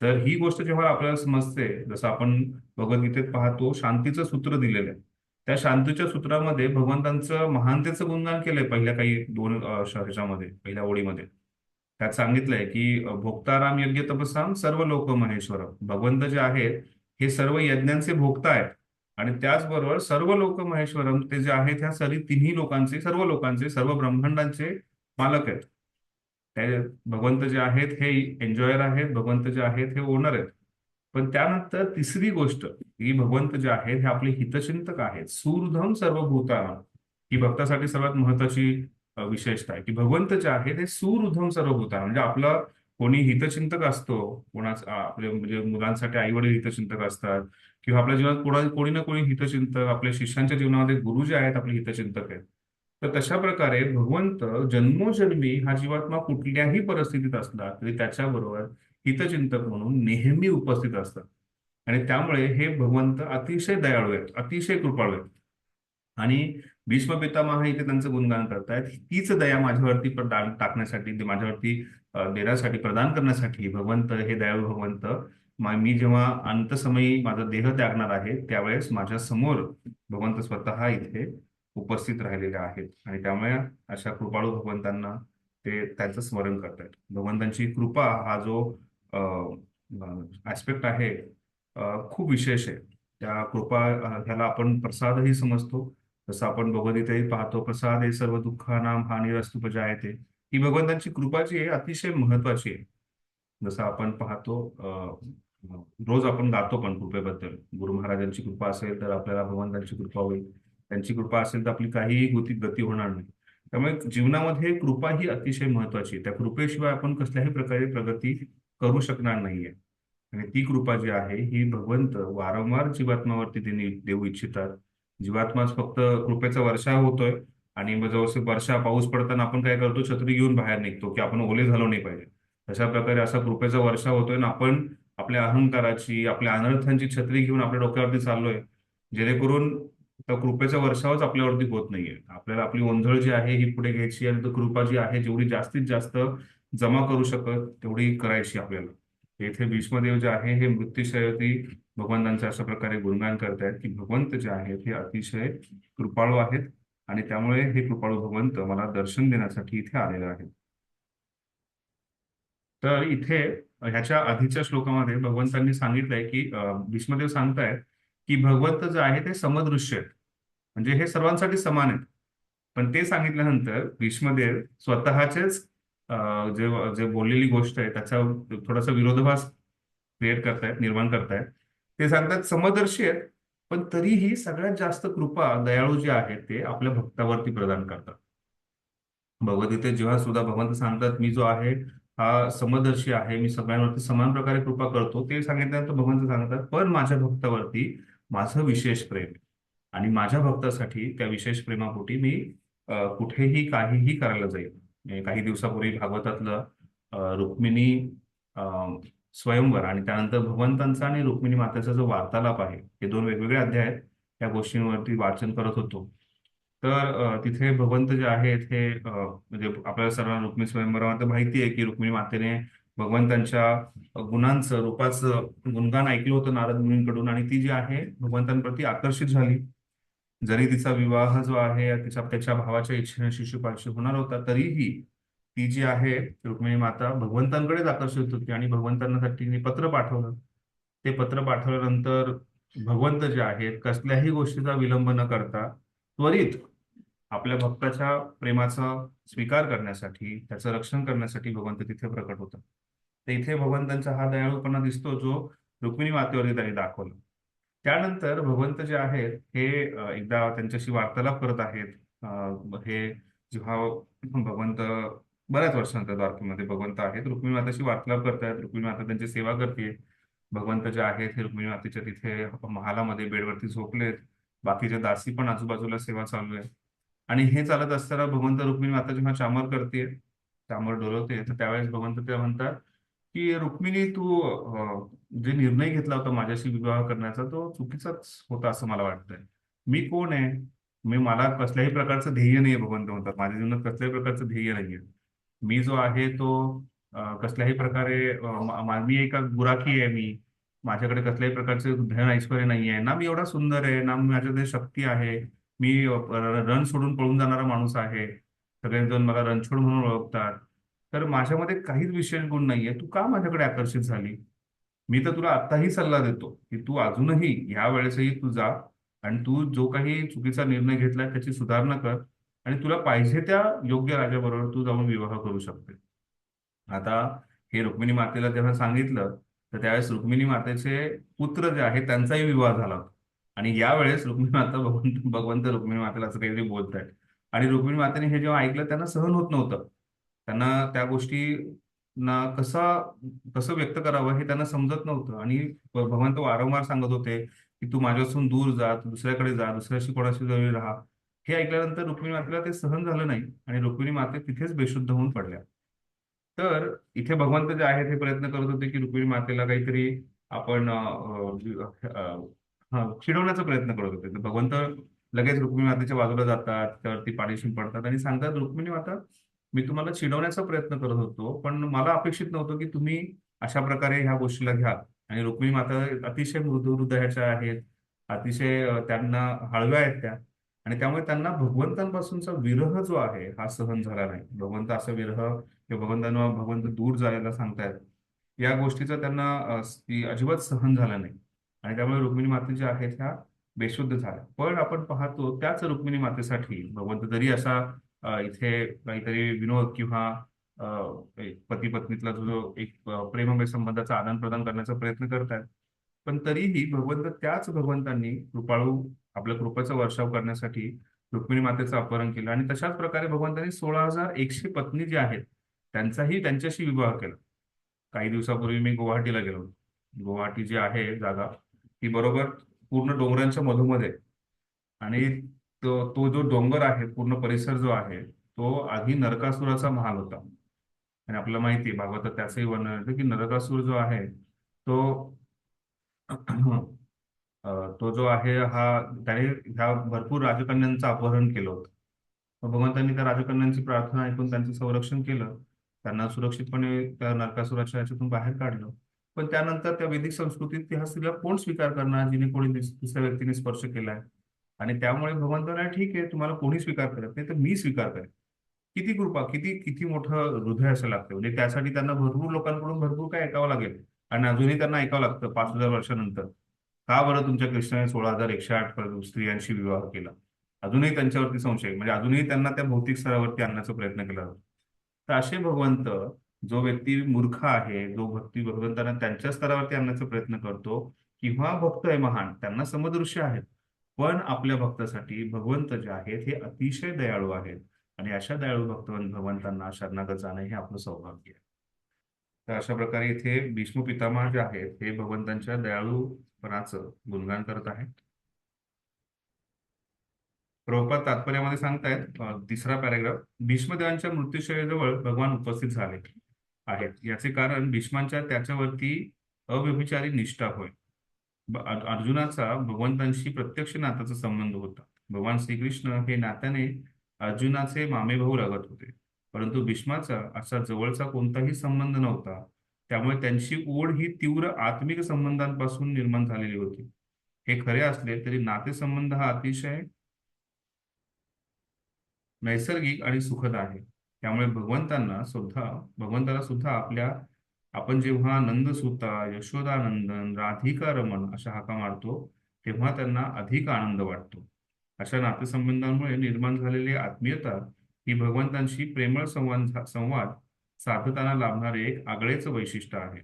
Speaker 1: तर ही गोष्ट जेव्हा आपल्याला समजते, जसं आपण भगवद्गीतेत पाहतो शांतीचं सूत्र दिलेलं आहे त्या शांतीच्या सूत्रामध्ये भगवंतांचं महानतेचं गुणगान केलंय पहिल्या काही दोन ह्याच्यामध्ये पहिल्या ओळीमध्ये. त्यात सांगितलंय की भोक्ताराम यज्ञ तपसाम सर्व लोक महेश्वर. भगवंत जे आहेत हे सर्व यज्ञांचे भोक्ता आहेत आणि त्याचबरोबर सर्व लोक महेश्वरम ते जे आहेत ह्या तिन्ही लोकांचे सर्व ब्रह्मांडांचे मालक आहेत. ते भगवंत जे आहेत हे एन्जॉयर आहेत, भगवंत जे आहेत हे ओनर आहेत. पण त्यानंतर तिसरी गोष्ट की भगवंत जे आहेत हे आपले हितचिंतक आहेत. सुहृदम सर्व भूतानां ही भक्तासाठी सर्वात महत्वाची विशेषता आहे की भगवंत जे आहेत हे सुहृदम सर्व भूतानां म्हणजे आपला कोणी हितचिंतक असतो, कोणाच आपले म्हणजे मुलांसाठी आई वडील हितचिंतक असतात किंवा आपल्या जीवनात कोणी ना कोणी हितचिंतक आपल्या शिष्यांच्या जीवनामध्ये गुरु जे आहेत आपले हितचिंतक आहेत. तर तशा प्रकारे भगवंत जन्मोजन्मी हा जीवात्मा कुठल्याही परिस्थितीत असला तरी त्याच्याबरोबर हितचिंतक म्हणून नेहमी उपस्थित असतात. आणि त्यामुळे हे भगवंत अतिशय दयाळू आहेत, अतिशय कृपाळू आहेत. आणि भीष्म पितामह इथे त्यांचं गुणगान करतायत. तीच दया माझ्यावरती टाकण्यासाठी माझ्यावरती देण्यासाठी प्रदान करण्यासाठी भगवंत हे दयाळू भगवंत मी जेव्हा अंतसमयी माझा देह त्यागणार आहे त्यावेळेस माझ्या समोर भगवंत स्वतः इथे उपस्थित राहिलेले आहेत. आणि त्यामुळे अशा कृपाळू भगवंतांना ते त्यांचं स्मरण करतायत. भगवंतांची कृपा हा जो ऍस्पेक्ट आहे खूप विशेष आहे. त्या कृपा ह्याला आपण प्रसादही समजतो. जसं आपण भगवद्गीतेही पाहतो, प्रसाद हे सर्व दुःखानां हानिरस्तुपजायते. ही भगवंतांची कृपा जी आहे अतिशय महत्वाची आहे. जसं आपण पाहतो रोज आपण गातो पण कृपेबद्दल. गुरु महाराजांची कृपा असेल तर आपल्याला भगवंतांची कृपा होईल, त्यांची कृपा असेल तर आपली काहीही गती होणार नाही. त्यामुळे जीवनामध्ये कृपा ही अतिशय महत्वाची आहे. त्या कृपेशिवाय आपण कसल्याही प्रकारे प्रगती करू शकणार नाहीये. आणि ती कृपा जी आहे ही भगवंत वारंवार जीवात्मावरती त्यांनी देऊ इच्छितात. जीवात्माच फक्त कृपेचा वर्षाव होतोय आणि मग जवळ वर्षा पाऊस पडताना आपण काय करतो, छत्री घेऊन बाहेर निघतो की आपण ओले झालो नाही पाहिजे. तशा प्रकारे असा कृपेचा वर्षाव होतोय ना आपण आपल्या अहंकाराची आपल्या अनर्थांची छत्री घेऊन आपल्या डोक्यावरती चाललोय, जेणेकरून त्या कृपेचा वर्षावच आपल्यावरती होत नाहीये. आपल्याला आपली ओंझळ जी आहे ही पुढे घ्यायची आणि तो कृपा जी आहे जेवढी जास्तीत जास्त जमा करू शकत तेवढी करायची आपल्याला. येथे भीष्मदेव जे आहे हे मृत्यूशयती भगवंतांचे अशा प्रकारे गुणगान करतायत की भगवंत जे आहेत हे अतिशय कृपाळू आहेत आणि त्यामुळे हे कृपाळू भगवंत मला दर्शन देण्यासाठी इथे आलेले आहेत. तर इथे ह्याच्या आधीच्या श्लोकामध्ये भगवंतांनी सांगितलंय की भीष्मदेव सांगतायत की भगवंत जे आहे ते समदृश्य आहेत, म्हणजे हे सर्वांसाठी समान आहेत. पण ते सांगितल्यानंतर भीष्मदेव स्वतःचेच जे जे बोललेली गोष्ट आहे त्याचा थोडासा विरोधाभास निर्माण करतायत. ते सांगतात समदर्शी आहेत पण तरीही सगळ्यात जास्त कृपा दयाळू जे आहेत ते आपल्या भक्तावरती प्रदान करतात. भगवद्गीतेत जेव्हा सुद्धा भगवंत सांगतात मी जो आहे हा समदर्शी आहे, मी सगळ्यांवरती समान प्रकारे कृपा करतो, ते सांगितल्यानंतर भगवंत सांगतात पण माझ्या भक्तावरती माझं विशेष प्रेम आहे आणि माझ्या भक्तासाठी त्या विशेष प्रेमापोटी मी कुठेही काहीही करायला जाईल. काही दिवसापूर्वी भागवतातलं रुक्मिणी स्वयंवर आणि त्यानंतर भगवंतांचा आणि रुक्मिणी मातेचा जो वार्तालाप आहे हे दोन वेगवेगळे अध्याय आहेत. त्या गोष्टींवरती वाचन करत होतो. तर तिथे भगवंत जे आहेत हे म्हणजे आपल्याला सर्वांना रुक्मिणी स्वयंवरामध्ये माहिती आहे की रुक्मिणी मातेने भगवंतांच्या गुणांचं रूपाचं गुणगान ऐकलं होतं नारद मुनींकडून आणि ती जी आहे भगवंतांप्रती आकर्षित झाली. जरी तिचा विवाह जो आहे त्याच्या भावाच्या इच्छेने शिशुपालशी होणार होता तरीही ती जी आहे रुक्मिणी माता भगवंतांकडेच आकर्षित होती आणि भगवंतांसाठी तिने पत्र पाठवलं. ते पत्र पाठवल्यानंतर भगवंत जे आहेत कसल्याही गोष्टीचा विलंब न करता त्वरित आपल्या भक्ताच्या प्रेमाचा स्वीकार करण्यासाठी त्याचं रक्षण करण्यासाठी भगवंत तिथे प्रकट होतात. तर इथे भगवंतांचा हा दयाळूपणा दिसतो जो रुक्मिणी मातेवरती त्यांनी दाखवला. त्यानंतर भगवंत जे आहेत हे एकदा त्यांच्याशी वार्तालाप करत आहेत. हे जेव्हा भगवंत बऱ्याच वर्षांनंतर द्वारकेमध्ये भगवंत आहेत रुक्मिणी माताशी वार्तालाप करतायत. रुक्मिणी माता त्यांची सेवा करते. भगवंत जे आहेत हे रुक्मिणी मातेच्या तिथे महालामध्ये बेडवरती झोपलेत. बाकीच्या दासी पण आजूबाजूला सेवा चालू आहे आणि हे चालत असताना भगवंत रुक्मिणी माता जेव्हा चामर करते, चामर डोलवते, तर त्यावेळेस भगवंत ते म्हणतात की रुक्मिणी तू जे निर्णय घेतला होता माझ्याशी विवाह करण्याचा तो चुकीचाच होता असं मला वाटतंय. मी कोण आहे, मला कसल्याही प्रकारचं ध्येय नाहीये. भगवंत म्हणतात माझ्या जीवनात कसल्याही प्रकारचं ध्येय नाहीये. मी जो आहे तो कसल्याही प्रकारे मी एका गुराखी आहे. माझ्याकडे कसल्याही प्रकारचे धन ऐश्वर्य नाही आहे ना, मी एवढा सुंदर आहे ना, माझ्याकडे शक्ती आहे, मी रण सोडून पळून जाणारा माणूस आहे, सगळेजण मला रणछोड म्हणून ओळखतात, तर माझ्यामध्ये काहीच विशेष गुण नाहीये, तू का माझ्याकडे आकर्षित झाली? मी तर तुला आत्ताही सल्ला देतो की तू अजूनही ह्या वेळेसही तू जा आणि तू जो काही चुकीचा निर्णय घेतलाय त्याची सुधारणा कर आणि तुला पाहिजे त्या योग्य राजाबरोबर तू जाऊन विवाह करू शकते. आता हे रुक्मिणी मातेला जेव्हा सांगितलं तर त्यावेळेस रुक्मिणी मातेचे पुत्र जे आहे त्यांचाही विवाह झाला होता आणि यावेळेस रुक्मिणी माता भगवंत रुक्मिणी मातेला असं काहीतरी बोलत आहेत आणि रुक्मिणी मातेने हे जेव्हा ऐकलं त्यांना सहन होत नव्हतं. त्यांना त्या गोष्टी ना कसं व्यक्त करावं हे त्यांना समजत नव्हतं आणि भगवंत वारंवार सांगत होते की तू माझ्यापासून दूर जा, तू दुसऱ्याकडे जा, दुसऱ्याशी कोणाशी जवळ राहा. हे ऐकल्यानंतर रुक्मिणी मातेला ते सहन झालं नाही आणि रुक्मिणी माते तिथेच बेशुद्ध होऊन पडल्या. तर इथे भगवंत जे आहेत हे प्रयत्न करत होते की रुक्मिणी मातेला काहीतरी आपण चिडवण्याचा प्रयत्न करत होते. तर भगवंत लगेच रुक्मिणी मातेच्या बाजूला जातात, त्यावरती पाणी शिंपडतात आणि सांगतात, रुक्मिणी माता, मी तुम्हाला चिडवण्याचा प्रयत्न करत होतो, पण मला अपेक्षित नव्हतं की तुम्ही अशा प्रकारे ह्या गोष्टीला घ्याल. आणि रुक्मिणी माता अतिशय मृदू हृदयाच्या आहेत, अतिशय त्यांना हळव्या आहेत त्या आणि त्यामुळे त्यांना भगवंतांपासूनचा विरह जो आहे हा सहन झाला नाही. भगवंत असा विरह किंवा भगवंतांना भगवंत दूर जायला सांगतायत या गोष्टीचा त्यांना अजिबात सहन झालं नाही आणि त्यामुळे रुक्मिणी माता ज्या आहेत ह्या बेशुद्ध झाल्या. पण आपण पाहतो त्याच रुक्मिणी मातेसाठी भगवंत जरी असा इथे काहीतरी विनोद किंवा पती पत्नीतला जो एक प्रेममय संबंधाचा आदान प्रदान करण्याचा प्रयत्न करतात, पण तरीही त्याच भगवंतांनी कृपाळू आपल्या कृपेचा वर्षाव करण्यासाठी रुक्मिणी मातेचं अपहरण केलं आणि तशाच प्रकारे भगवंतांनी 16,100 पत्नी जे आहेत त्यांच्याशी विवाह केला. काही दिवसापूर्वी मी गुवाहाटीला गेलो. गुवाहाटी जी आहे जागा ती बरोबर पूर्ण डोंगरांच्या मधोमध आहे आणि तो जो डोंगर आहे, पूर्ण परिसर जो आहे तो आधी नरकासुराचा महाल होता. आणि आपल्याला माहिती आहे भागवतात त्याचंही वर्णन येतं की नरकासूर जो आहे तो तो जो आहे त्याने ह्या भरपूर राजकन्यांचं अपहरण केलं होतं. मग भगवंतांनी त्या राजकन्यांची प्रार्थना ऐकून त्यांचं संरक्षण केलं, त्यांना सुरक्षितपणे त्या नरकासुराच्या ह्याच्यातून बाहेर काढलं. पण त्यानंतर त्या वैदिक संस्कृतीत ह्या स्त्रीला कोण स्वीकार करणार जिने कोणी दुसऱ्या व्यक्तीने स्पर्श केलाय? आणि त्यामुळे भगवंताला ठीक आहे, तुम्हाला कोणी स्वीकार करत नाही तर मी स्वीकार करेन. किती कृपा, किती किती मोठं हृदय असं लागतं. म्हणजे त्यासाठी त्यांना भरपूर लोकांकडून भरपूर काय ऐकावं लागेल आणि अजूनही त्यांना ऐकावं लागतं 5,000 वर्षानंतर. का बरं तुमच्या कृष्णाने 16,108 स्त्रियांशी विवाह केला? अजूनही त्यांच्यावरती संशय आहे. म्हणजे अजूनही त्यांना त्या भौतिक स्तरावरती आणण्याचा प्रयत्न केला जातो. तर असे भगवंत, जो व्यक्ती मूर्ख आहे, जो भगवंतांना त्यांच्या स्तरावरती आणण्याचा प्रयत्न करतो किंवा भक्त आहे महान, त्यांना समदृश्य आहेत, पण आपल्या भक्तासाठी भगवंत जे आहेत हे अतिशय दयाळू आहेत आणि अशा दयाळू भगवंतांना शरणागत जाणं हे आपलं सौभाग्य आहे. तर अशा प्रकारे इथे भीष्म पितामह जे आहेत हे भगवंतांच्या दयाळूपणाचं गुणगान करत आहेत. प्रभुपाद तात्पर्यामध्ये सांगतायत 3रा पॅराग्राफ, भीष्मदेवांच्या मृत्यूशय्येजवळ भगवान उपस्थित झाले आहेत. याचे कारण भीष्मांच्या त्याच्यावरती अव्यभिचारी निष्ठा होय. अर्जुनाचा भगवंतांशी प्रत्यक्ष नात्याचा संबंध होता. भगवान श्रीकृष्ण हे नात्याने अर्जुनाचे मामेभाऊ लागत होते, परंतु भीष्माचा असा जवळचा कोणताही संबंध नव्हता. त्यामुळे त्यांची ओढ ही तीव्र आत्मिक संबंधांपासून निर्माण झालेली होती. हे खरे असले तरी नातेसंबंध हा अतिशय नैसर्गिक आणि सुखद आहे. त्यामुळे भगवंताला सुद्धा आपण जेव्हा नंदसुता, यशोदानंदन, राधिका रमण अशा हाका मारतो तेव्हा त्यांना अधिक आनंद वाटतो. अशा नातेसंबंधांमुळे निर्माण झालेली आत्मीयता ही भगवंतांशी प्रेमळ संवाद साधताना लाभणारे एक आगळेच वैशिष्ट्य आहे.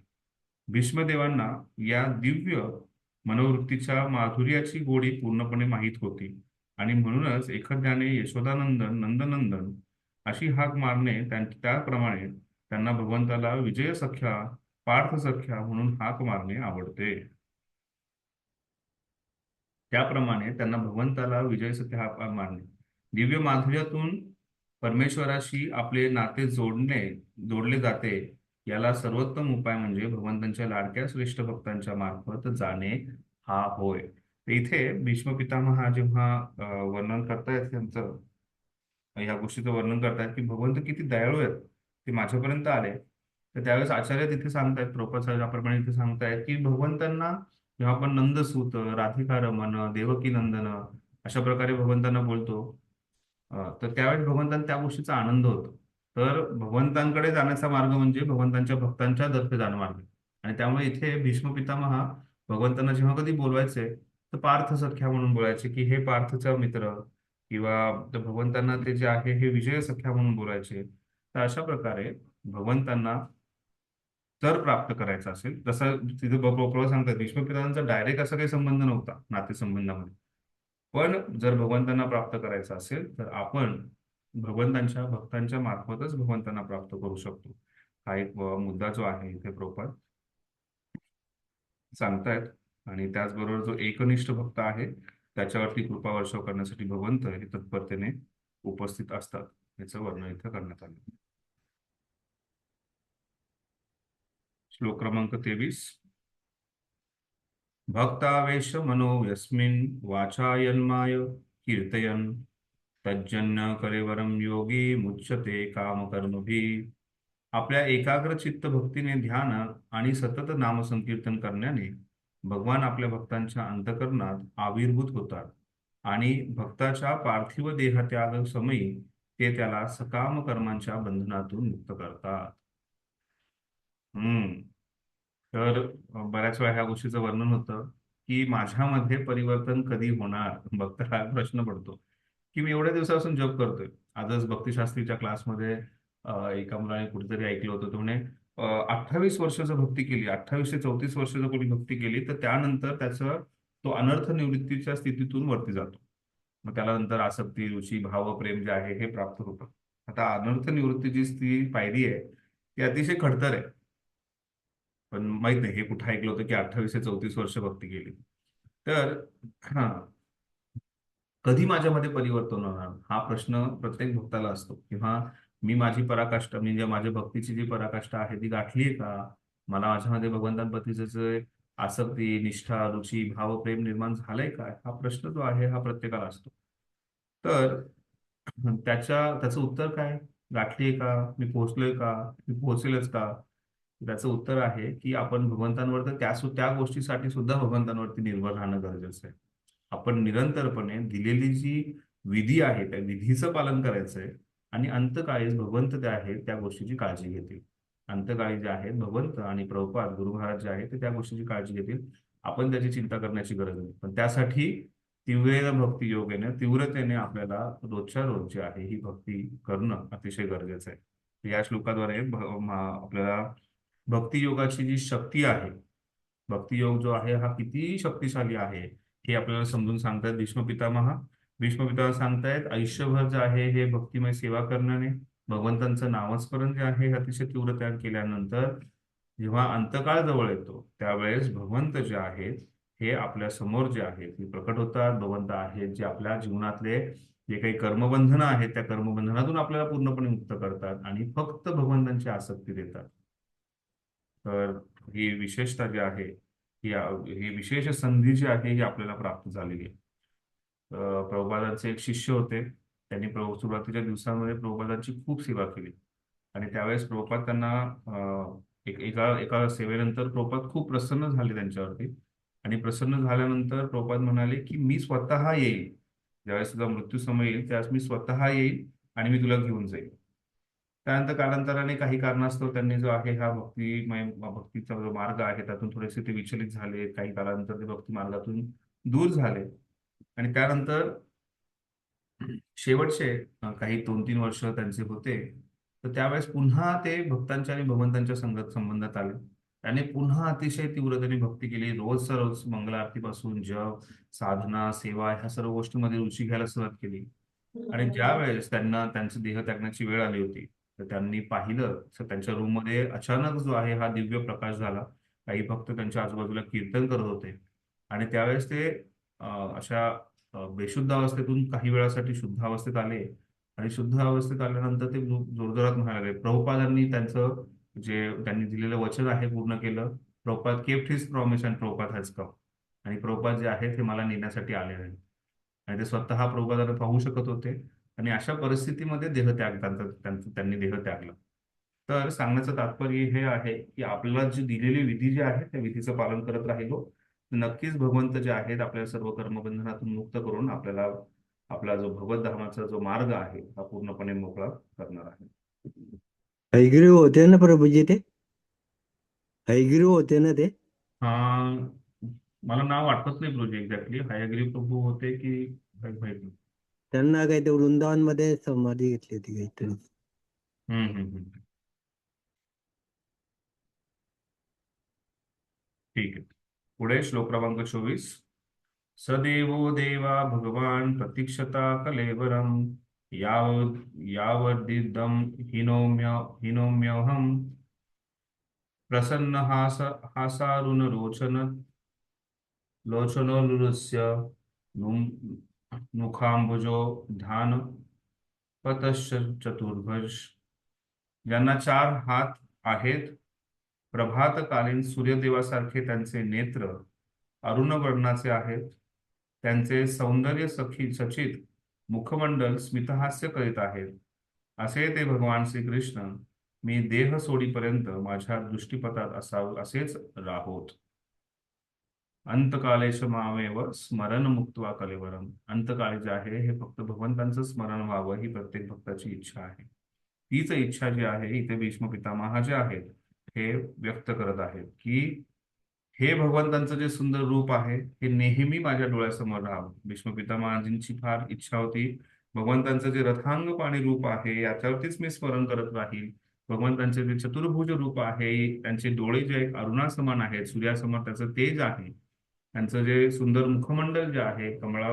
Speaker 1: भीष्मदेवांना या दिव्य मनोवृत्तीच्या माधुर्याची गोडी पूर्णपणे माहीत होती आणि म्हणूनच एखाद्याने यशोदानंदन, नंदनंदन अशी हाक मारणे त्याप्रमाणे त्यांना भगवंताला विजय सख्या, पार्थ सख्या म्हणून हाक मारणे आवडते. त्याप्रमाणे त्यांना भगवंताला विजय सख्या हाक मारणे, दिव्य माधुर्यातून परमेश्वराशी आपले नाते जोडले जाते. याला सर्वोत्तम उपाय म्हणजे भगवंतांच्या लाडक्या श्रेष्ठ भक्तांच्या मार्फत जाणे हा होय. इथे भीष्म पितामह जेव्हा वर्णन करतायत त्यांचं, ह्या गोष्टीचं वर्णन करतायत की भगवंत किती दयाळू आहेत, ते माझ्यापर्यंत आले तर त्यावेळेस आचार्य तिथे सांगतायत, प्रभुपादाप्रमाणे इथे सांगतायत की भगवंतांना जेव्हा आपण नंदसूत, राधिका रमण, देवकी नंदन अशा प्रकारे भगवंतांना बोलतो, तर त्यावेळेस भगवंतांना त्या गोष्टीचा आनंद होतो. तर भगवंतांकडे जाण्याचा मार्ग म्हणजे भगवंतांच्या भक्तांच्या तर्फे जाणं मार्ग. आणि त्यामुळे इथे भीष्म पितामह भगवंतांना जेव्हा कधी बोलवायचे तर पार्थ सख्या म्हणून बोलायचे, की हे पार्थचा मित्र, किंवा भगवंतांना ते जे आहे हे विजय सख्या म्हणून बोलायचे. तर अशा प्रकारे भगवंतांना जर प्राप्त करायचं असेल, जसं तिथे प्रभू सांगतात, भीष्म पितामहांचा डायरेक्ट असा काही संबंध नव्हता नातेसंबंधामध्ये, पण जर भगवंतांना प्राप्त करायचं असेल तर आपण भगवंतांच्या भक्तांच्या मार्फतच भगवंतांना प्राप्त करू शकतो. हा एक मुद्दा जो आहे इथे प्रभुपाद सांगतायत. आणि त्याचबरोबर जो एकनिष्ठ भक्त आहे त्याच्यावरती कृपा वर्षाव करण्यासाठी भगवंत हे तत्परतेने उपस्थित असतात, याचं वर्णन इथं करण्यात आलं. श्लोक क्रमांक 23. भक्तावेश मनो यस्मिन् वाचायन्माय कीर्तयन् तज्जन्य कलेवरम योगी मुच्यते कामकर्मभिः. आपल्या एकाग्र चित्त भक्तीने ध्यान आणि सतत नामसंकीर्तन करण्याने भगवान आपल्या भक्तांच्या अंतःकरणात आविर्भूत होतात आणि भक्ताच्या पार्थिव देहत्याग समयी ते त्याला सकाम कर्मांच्या बंधनातून मुक्त करतात. हम्म तर बऱ्याच वेळा ह्या गोष्टीचं वर्णन होतं की माझ्यामध्ये परिवर्तन कधी होणार. भक्ताला हा प्रश्न पडतो की मी एवढ्या दिवसापासून जप करतोय. आजच भक्तिशास्त्रीच्या क्लासमध्ये एका मुलाने कुठेतरी ऐकलं होतं, तो म्हणे 28 वर्ष जर भक्ती केली, 28 ते 34 वर्ष जर कोणी भक्ती केली तर त्यानंतर त्याचं तो अनर्थ निवृत्तीच्या स्थितीतून वरती जातो. मग त्याला नंतर आसक्ती, रुची, भाव, प्रेम जे आहे हे प्राप्त होतं. आता अनर्थ निवृत्तीची ती पायरी आहे ती अतिशय खडतर आहे. पण माहित नाही हे कुठं ऐकलं होतं की 28 ते 34 वर्ष भक्ती केली. तर हा कधी माझ्यामध्ये परिवर्तन होणार हा प्रश्न प्रत्येक भक्ताला असतो. किंवा मी माझी पराकाष्ठा म्हणजे माझ्या भक्तीची जी पराकाष्ठा आहे ती गाठली आहे का, मला माझ्यामध्ये भगवंतांप्रतीचं जे आसक्ती, निष्ठा, रुची, भाव, प्रेम निर्माण झालंय का, हा प्रश्न जो आहे हा प्रत्येकाला असतो. तर त्याचं उत्तर काय, गाठलीये का, मी पोहोचलोय का, मी पोहोचेलच का. त्याचं उत्तर आहे की आपण भगवंतांवर तर त्या गोष्टीसाठी सुद्धा भगवंतांवरती निर्भर राहणं गरजेचं आहे. आपण निरंतरपणे दिलेली जी विधी आहे त्या विधीचं पालन करायचंय आणि अंतकाळी भगवंत जे आहेत त्या गोष्टीची काळजी घेतील. अंतकाळी जे आहेत भगवंत आणि प्रभुपाद गुरु महाराज जे आहेत ते त्या गोष्टीची काळजी घेतील. आपण त्याची चिंता करण्याची गरज नाही. पण त्यासाठी तीव्र भक्ती योगेने, तीव्रतेने आपल्याला रोजच्या रोज जे आहे ही भक्ती करणं अतिशय गरजेचं आहे. या श्लोकाद्वारे आपल्याला भक्ती योगाची जी शक्ती आहे, भक्ती योग जो आहे हा किती शक्तिशाली आहे हे आपल्याला समजून सांगतात भीष्म पितामह. भीष्म पितामह सांगतायत आयुष्यभर जे आहे हे भक्तिमय सेवा करण्याने, भगवंतांचं नामस्मरण जे आहे हे अतिशय तीव्र त्याग केल्यानंतर जेव्हा अंतकाळ जवळ येतो त्यावेळेस भगवंत जे आहेत हे आपल्या समोर जे आहेत ते प्रकट होतात. भगवंत आहेत जे आपल्या जीवनातले जे काही कर्मबंधनं आहेत त्या कर्मबंधनातून आपल्याला पूर्णपणे मुक्त करतात आणि फक्त भगवंतांची आसक्ती देतात. तर ही विशेषता जी आहे ही विशेष संधी जी आहे ही आपल्याला प्राप्त झालेली आहे. प्रभुपादांचे एक शिष्य होते. त्यांनी सुरुवातीच्या दिवसांमध्ये प्रभुपादांची खूप सेवा केली आणि त्यावेळेस प्रभुपाद त्यांना एका एका सेवेनंतर प्रभुपाद खूप प्रसन्न झाले त्यांच्यावरती. आणि प्रसन्न झाल्यानंतर प्रभुपाद म्हणाले की मी स्वतः येईल, ज्यावेळेस तुझा मृत्यू समय येईल त्यावेळेस मी स्वतः येईल आणि मी तुला घेऊन जाईल. त्यानंतर कालांतराने काही कारणास्तव त्यांनी जो आहे हा भक्तीचा जो मार्ग आहे त्यातून थोडेसे ते विचलित झाले. काही कालांतर ते भक्ती मार्गातून दूर झाले आणि त्यानंतर शेवटचे काही 2-3 वर्ष त्यांचे होते. तर त्यावेळेस पुन्हा ते भक्तांच्या आणि भगवंतांच्या संबंधात आले. त्याने पुन्हा अतिशय तीव्रतेने भक्ती केली. रोजचा रोज मंगल आरतीपासून जप, साधना, सेवा ह्या सर्व गोष्टींमध्ये रुची घ्यायला सुरुवात केली. आणि ज्या वेळेस त्यांना त्यांचं देह त्यागण्याची वेळ आली होती तर त्यांनी पाहिलं तर त्यांच्या रूममध्ये अचानक जो आहे हा दिव्य प्रकाश झाला. काही भक्त त्यांच्या आजूबाजूला कीर्तन करत होते आणि त्यावेळेस ते अशा बेशुद्ध अवस्थेतून काही वेळासाठी शुद्ध अवस्थेत आले आणि शुद्ध अवस्थेत आल्यानंतर ते जोरजोरात म्हणायला लागले. प्रभुपादांनी त्यांचं जे त्यांनी दिलेलं वचन आहे पूर्ण केलं. Prabhupada kept his promise and Prabhupada has come. आणि प्रभुपाद जे आहे ते मला नेण्यासाठी आले नाही आणि ते स्वतः प्रभुपादांना पाहू शकत होते आणि अशा परिस्थितीमध्ये देह त्याग त्यांनी देह त्यागला. तर सांगण्याचं तात्पर्य हे आहे की आपल्याला जी दिलेली विधी जी आहे त्या विधीचं पालन करत राहिलो तर नक्कीच भगवंत जे आहेत आपल्या सर्व कर्मबंधनातून मुक्त करून आपल्याला आपला जो भगवत धामाचा जो मार्ग आहे हा पूर्णपणे मोकळा करणार आहे.
Speaker 4: हयग्रीव होते ना प्रभूजी ते? हयग्रीव होते ना ते?
Speaker 1: हा, मला नाव आठवत नाही प्रभू एक्झॅक्टली हयग्रीव प्रभू होते की काही माहित नाही.
Speaker 4: त्यांना काही ते वृंदावन मध्ये समाधी घेतली होती काहीतरी.
Speaker 1: हम्म. ठीक आहे. पुढे श्लोक क्रमांक 24. सदेवो देवा भगवान प्रतीक्षता कलेवरम याव यावदिदं हिनोम्यहं प्रसन्न हासारुणलोचन लोचनोरुस्य मुखांबुजो ध्यान पतश्च चतुर्भुज. ज्यांना 4 हात आहेत, प्रभातकालीन सूर्यदेवासारखे त्यांचे नेत्र अरुण वर्णाचे आहेत, त्यांचे सौंदर्य सचित मुखमंडल स्मितहास्य करीत आहेत, असे ते भगवान श्रीकृष्ण मी देह सोडीपर्यंत माझ्या दृष्टीपथात असावं असेच राहोत. अंतकालेश मामेव स्मरण मुक्त्वा कलेवरम. अंतकाळी जे आहे हे फक्त भगवंतांचं स्मरण व्हावं ही प्रत्येक भक्ताची इच्छा आहे. तीच इच्छा जी आहे इथे भीष्म पितामह जे आहेत हे व्यक्त करत आहेत की हे भगवंतांचं जे सुंदर रूप आहे हे नेहमी माझ्या डोळ्यासमोर राहावं. भीष्म पितामहाजींची फार इच्छा होती भगवंतांचं जे रथांग पाणी रूप आहे याच्यावरतीच मी स्मरण करत राहील. भगवंतांचे जे चतुर्भुज रूप आहे, त्यांचे डोळे जे अरुणासमान आहेत, सूर्यासमोर त्याचं तेज आहे, त्यांचं जे सुंदर मुखमंडल जे आहे कमळा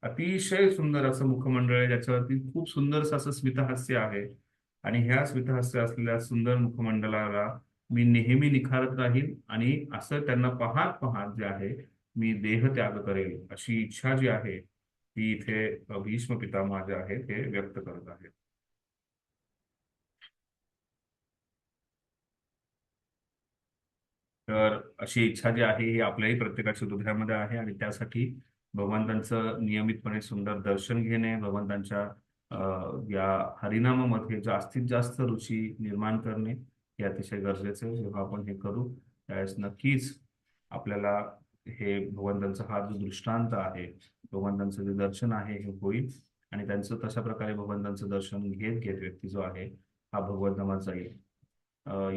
Speaker 1: अतिशय सुंदर असं मुखमंडळ आहे ज्याच्यावरती खूप सुंदर असं स्मितहास्य आहे आणि ह्या स्मितहास्य असलेल्या सुंदर मुखमंडलाला मी नेहमी निखारत राहील आणि असं त्यांना पाहत पाहत जे आहे मी देह त्याग करेल अशी इच्छा जी आहे ती इथे भीष्म पितामह जे आहे ते व्यक्त करत आहेत. तर अशी इच्छा जी आहे ही आपल्याही प्रत्येकाच्या हृदयामध्ये आहे आणि त्यासाठी भगवंतांचं नियमितपणे सुंदर दर्शन घेणे, भगवंतांच्या या हरिनामामध्ये जास्तीत जास्त रुची निर्माण करणे हे अतिशय गरजेचं आहे. जेव्हा आपण हे करू त्यावेळेस नक्कीच आपल्याला हे भगवंतांचा हा जो दृष्टांत आहे, भगवंतांचं जे दर्शन आहे हे होईल आणि त्यांचं तशा प्रकारे भगवंतांचं दर्शन घेत घेत व्यक्ती जो आहे हा भगवंतामात जाईल.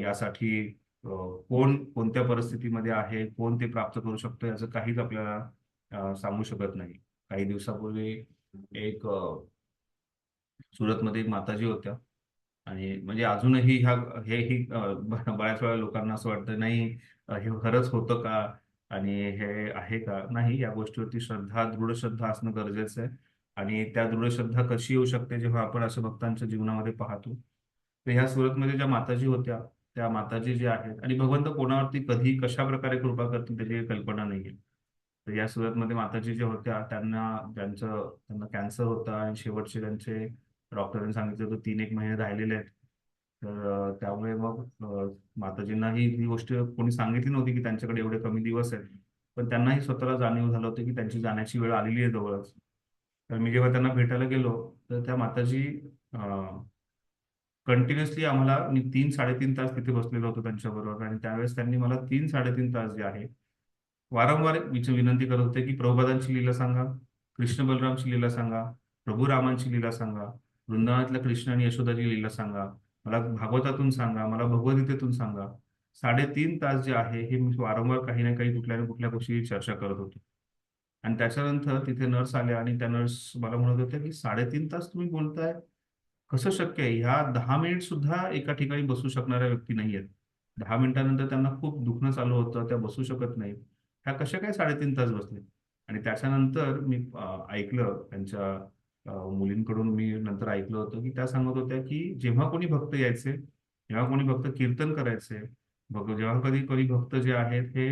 Speaker 1: यासाठी कोण कोणत्या परिस्थितीमध्ये आहे, कोण ते प्राप्त करू शकतो याचं काहीच आपल्याला सांगू शकत नाही. काही दिवसापूर्वी एक सुरतमध्ये एक माताजी होत्या आणि म्हणजे अजूनही हेही बऱ्याच वेळा लोकांना असं वाटतं नाही हे खरंच होतं का आणि हे आहे का. नाही, या गोष्टीवरती दृढ श्रद्धा असणं गरजेचं आहे आणि त्या दृढ श्रद्धा कशी येऊ शकते जेव्हा आपण अशा भक्तांच्या जीवनामध्ये पाहतो. तर ह्या सुरतमध्ये ज्या माताजी होत्या त्या माताजी ज्या आहेत आणि भगवंत कोणावरती कधी कशा प्रकारे कृपा करतील त्याची कल्पना नाहीये. तर या सुरतमध्ये माताजी ज्या होत्या त्यांना कॅन्सर होता आणि शेवटचे त्यांचे डॉक्टरांनी सांगितलं होतं 3-1 महिने राहिलेले आहेत. तर त्यामुळे मग माताजींनाही ही गोष्ट कोणी सांगितली नव्हती की त्यांच्याकडे एवढे कमी दिवस आहेत. पण त्यांनाही स्वतःला जाणीव झालं होतं की त्यांची जाण्याची वेळ आलेली आहे जवळच. तर मी जेव्हा त्यांना भेटायला गेलो तर त्या माताजी कंटिन्युअसली आम्हाला मी 3-3.5 तास तिथे बसलेलो होतो त्यांच्याबरोबर आणि त्यावेळेस त्यांनी मला 3-3.5 तास जे आहे वारंवार विनंती करत होते की प्रभुपादांची लीला सांगा, कृष्ण बलरामची लीला सांगा, प्रभू रामांची लीला सांगा, वृंदावनातल्या कृष्ण आणि यशोदाची लीला सांगा, मला भागवतातून सांगा, मला भगवद्गीतेतून सांगा. 3.5 तास जे आहे हे मी वारंवार काही ना काही कुठल्या ना कुठल्या गोष्टी चर्चा करत होतो आणि त्याच्यानंतर तिथे नर्स आल्या आणि त्या नर्स मला म्हणत होत्या की 3.5 तास तुम्ही बोलताय, कसं शक्य आहे. ह्या 10 मिनिट सुद्धा एका ठिकाणी बसू शकणाऱ्या व्यक्ती नाही आहेत. 10 मिनिटानंतर त्यांना खूप दुखणं चालू होतं, त्या बसू शकत नाही. ह्या कशा काय 3.5 तास बसले. आणि त्याच्यानंतर मी ऐकलं त्यांच्या मुलींकडून मी नंतर ऐकलं होतं की त्या सांगत होत्या की जेव्हा कोणी भक्त यायचे, जेव्हा कोणी भक्त कीर्तन करायचे, जेव्हा कधी कधी भक्त जे आहेत हे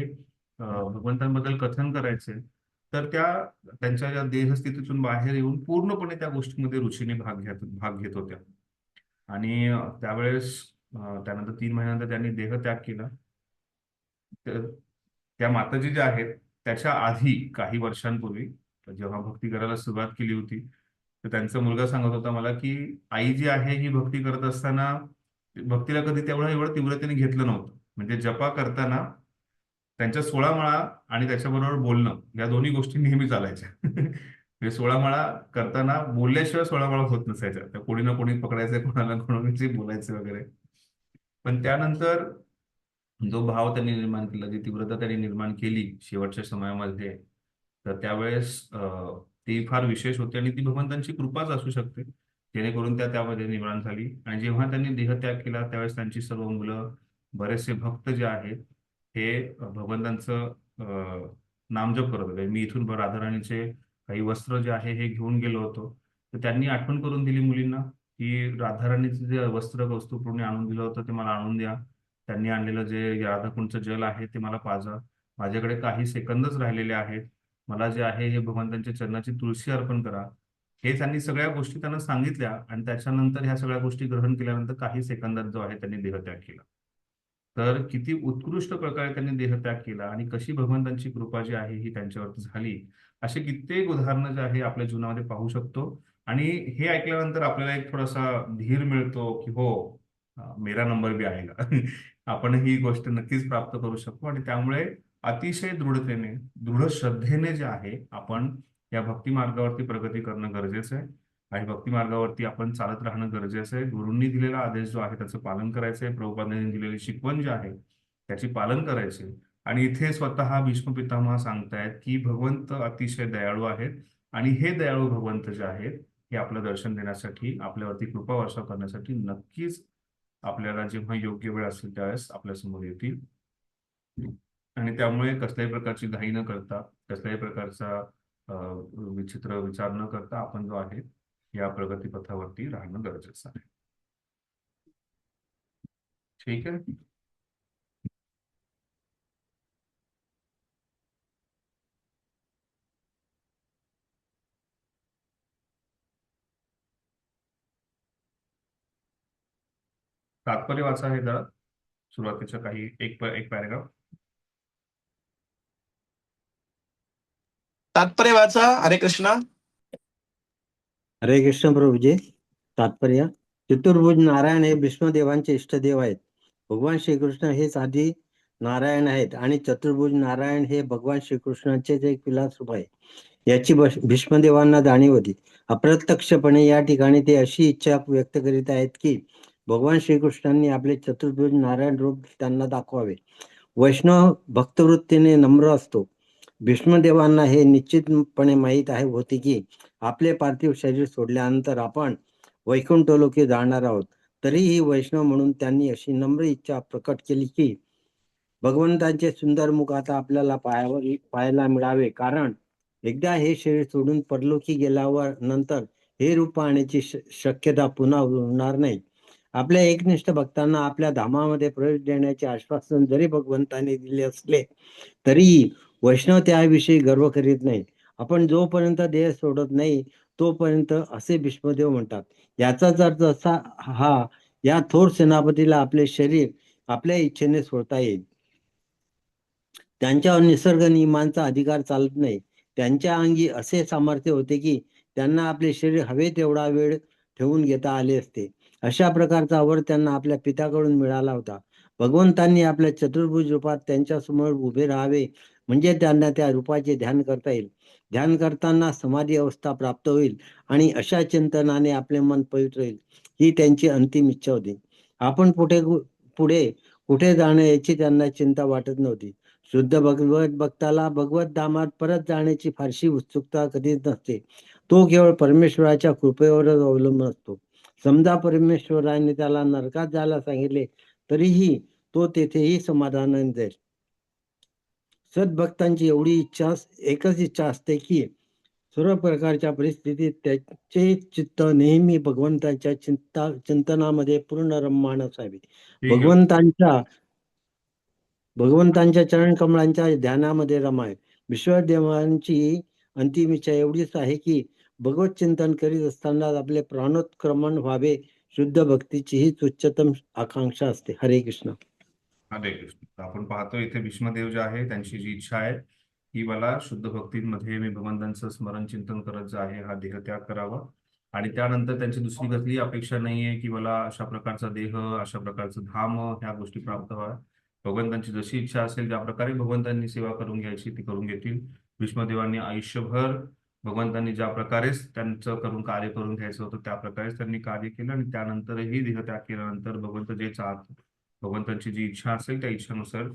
Speaker 1: भगवंतांबद्दल कथन करायचे, तर त्या त्यांच्या या देहस्थितीतून बाहेर येऊन पूर्णपणे त्या गोष्टीमध्ये रुचीने भाग घेत होत्या. आणि त्यावेळेस त्यानंतर 3 महिन्यानंतर त्यांनी देहत्याग केला. तर त्या माताजी ज्या आहेत त्याच्या आधी काही वर्षांपूर्वी जेव्हा भक्ती करायला सुरुवात केली होती तर त्यांचा मुलगा सांगत होता मला की आई जी आहे ही भक्ती करत असताना भक्तीला कधी तेवढं एवढं तीव्रतेने घेतलं नव्हतं. म्हणजे जपा करताना त्यांच्या 16 माळा आणि त्याच्याबरोबर बोलणं या दोन्ही गोष्टी नेहमी चालायच्या. म्हणजे 16 माळा करताना बोलल्याशिवाय 16 माळा होत नसायच्या. त्या कोणी ना कोणी पकडायचं, कोणाला कोणाशी बोलायचं वगैरे. पण त्यानंतर जो भाव त्यांनी निर्माण केला, जी तीव्रता त्यांनी निर्माण केली शेवटच्या समयामध्ये, तर त्यावेळेस ती फार विशेष होती आणि ती भगवंतांची कृपाच असू शकते, जेणेकरून त्यामध्ये निर्माण झाली. आणि जेव्हा त्यांनी देहत्याग केला त्यावेळेस त्यांची सर्व मुलं, बरेचसे भक्त जे आहेत हे भगवंतांचं नामजप करत होते. मी इथून राधाराणीचे काही वस्त्र जे आहे हे घेऊन गेलो होतो, तर त्यांनी आठवण करून दिली मुलींना की राधाराणीचं जे वस्त्र वस्तूपूर्णी आणून दिलं होतं ते मला आणून द्या. त्यांनी आणलेलं जे राधाकुंडचं जल आहे ते मला पाजा. माझ्याकडे काही सेकंदच राहिलेले आहेत. मला जे आहे हे भगवंतांच्या चरणाची तुळशी अर्पण करा. हे त्यांनी सगळ्या गोष्टी त्यांना सांगितल्या आणि त्याच्यानंतर ह्या सगळ्या गोष्टी ग्रहण केल्यानंतर काही सेकंदात जो आहे त्यांनी देहत्याग केला. तर किती उत्कृष्ट प्रकारे त्यांनी देहत्याग केला आणि कशी भगवंतांची कृपा जी आहे ही त्यांच्यावरती झाली, असे कित्येक उदाहरणं जे आहे आपल्या जीवनामध्ये पाहू शकतो. आणि हे ऐकल्यानंतर आपल्याला एक थोडासा धीर मिळतो की हो, मेरा नंबर भी आएगा. आपण ही गोष्ट नक्कीच प्राप्त करू शकतो. आणि त्यामुळे अतिशय दृढतेने, दृढ श्रद्धेने जे आहे आपण या भक्ती मार्गावरती प्रगती करणं गरजेचं आहे. आणि भक्ती मार्गावरती आपण चालत राहणं गरजेचं आहे. गुरूंनी दिलेला आदेश जो आहे त्याचं पालन करायचं आहे. प्रभुपादांनी दिलेली शिकवण जी आहे त्याची पालन करायचे. आणि इथे स्वतः भीष्म पितामह सांगतायत की भगवंत अतिशय दयाळू आहेत आणि हे दयाळू भगवंत जे आहेत हे आपलं दर्शन देण्यासाठी, आपल्यावरती कृपा वर्षाव करण्यासाठी नक्कीच आपल्याला जेव्हा योग्य वेळ असेल त्यावेळेस आपल्या समोर येतील. आणि त्यामुळे कसल्याही प्रकारची घाई न करता, कसल्याही प्रकारचा विचित्र विचार न करता आपण जो आहे या प्रगतीपथावरती राहणं गरजेचं आहे. ठीक आहे. तात्पर्य वाचा आहे जरा सुरुवातीच्या काही एक पॅरेग्राफ.
Speaker 3: तात्पर्य वाचा. हरे कृष्ण.
Speaker 4: हरे कृष्ण प्रभूजी. तात्पर्य: चतुर्भुज नारायण हे विष्णुदेवांचे इष्टदेव आहेत. भगवान श्रीकृष्ण हेच आधी नारायण आहेत आणि चतुर्भुज नारायण हे भगवान श्रीकृष्णाचेच एक विलास रूप आहे. याची भीष्मदेवांना जाणीव होती. अप्रत्यक्षपणे या ठिकाणी ते अशी इच्छा व्यक्त करीत आहेत की भगवान श्रीकृष्णांनी आपले चतुर्भुज नारायण रूप त्यांना दाखवावे. वैष्णव भक्तवृत्तीने नम्र असतो. भीष्मदेवांना हे निश्चितपणे माहीत होते की आपले पार्थिव शरीर सोडल्यानंतर आपण वैकुंठलोकी जाणार आहोत. तरीही वैष्णव म्हणून त्यांनी अशी नम्र इच्छा प्रकट केली की भगवंतांचे सुंदर मुख आता आपल्याला पाहायला मिळावे, कारण एकदा हे शरीर सोडून परलोकी गेल्यावर नंतर हे रूप पाहण्याची शक्यता पुन्हा उरणार नाही. आपल्या एकनिष्ठ भक्तांना आपल्या धामामध्ये प्रवेश देण्याचे आश्वासन जरी भगवंतांनी दिले असले तरीही वैष्णव त्याविषयी गर्व करीत नाही. आपण जोपर्यंत देह सोडत नाही तोपर्यंत, असे भीष्मदेव म्हणतात. याचाच अर्थ असा या थोर सेनापतीला आपले शरीर आपल्या इच्छेने सोडता येईल. त्यांच्यावर निसर्ग नियमांचा अधिकार चालत नाही. त्यांच्या अंगी असे सामर्थ्य होते की त्यांना आपले शरीर हवे तेवढा वेळ ठेवून घेता आले असते. अशा प्रकारचा वर त्यांना आपल्या पित्याकडून मिळाला होता. भगवंतांनी आपल्या चतुर्भुज रूपात त्यांच्या समोर उभे राहावे, म्हणजे त्यांना त्या रूपाचे ध्यान करता येईल. ध्यान करताना समाधी अवस्था प्राप्त होईल आणि अशा चिंतनाने आपले मन पवित्र होईल, ही त्यांची अंतिम इच्छा होती. आपण पुढे कुठे जाणे याची त्यांना चिंता वाटत नव्हती. शुद्ध भगवत भक्ताला भगवत धामात परत जाण्याची फारशी उत्सुकता कधीच नसते. तो केवळ परमेश्वराच्या कृपेवरच अवलंबून असतो. समजा परमेश्वराने त्याला नरकात जायला सांगितले तरीही तो तेथेही समाधानाने जाईल. सद्भक्तांची एकच इच्छा असते की सर्व प्रकारच्या परिस्थितीत त्याचे चित्त नेहमी भगवंताच्या चिंतनामध्ये पूर्ण रममाण असावे.
Speaker 1: ठीक आहे.
Speaker 4: भगवंतांच्या चरणकमळांच्या ध्यानामध्ये रमावे. विश्वदेवांची अंतिम इच्छा एवढीच आहे की भगवत चिंतन करीत असताना आपले प्राणोत्क्रमण व्हावे. शुद्ध भक्तीची हीच उच्चतम आकांक्षा असते. हरे कृष्ण.
Speaker 1: हरे कृष्ण. आपण पाहतो इथे भीष्मदेव जे आहे त्यांची जी इच्छा आहे की मला शुद्ध भक्तीमध्ये मी भगवंतांचं स्मरण चिंतन करत जे आहे हा देहत्याग करावा आणि त्यानंतर त्यांची दुसरी कसली अपेक्षा नाहीये की मला अशा प्रकारचा देह, अशा प्रकारचं धाम, ह्या गोष्टी प्राप्त व्हाव्या. भगवंतांची जशी इच्छा असेल, ज्या प्रकारे भगवंतांनी सेवा करून घ्यायची ती करून घेतील. भीष्मदेवांनी आयुष्यभर भगवंतांनी ज्या प्रकारेच त्यांचं कार्य करून घ्यायचं होतं त्या प्रकारेच त्यांनी कार्य केलं, आणि त्यानंतरही देहत्याग केल्यानंतर भगवंत जे भगवंतांची जी इच्छा असेल त्या इच्छेनुसार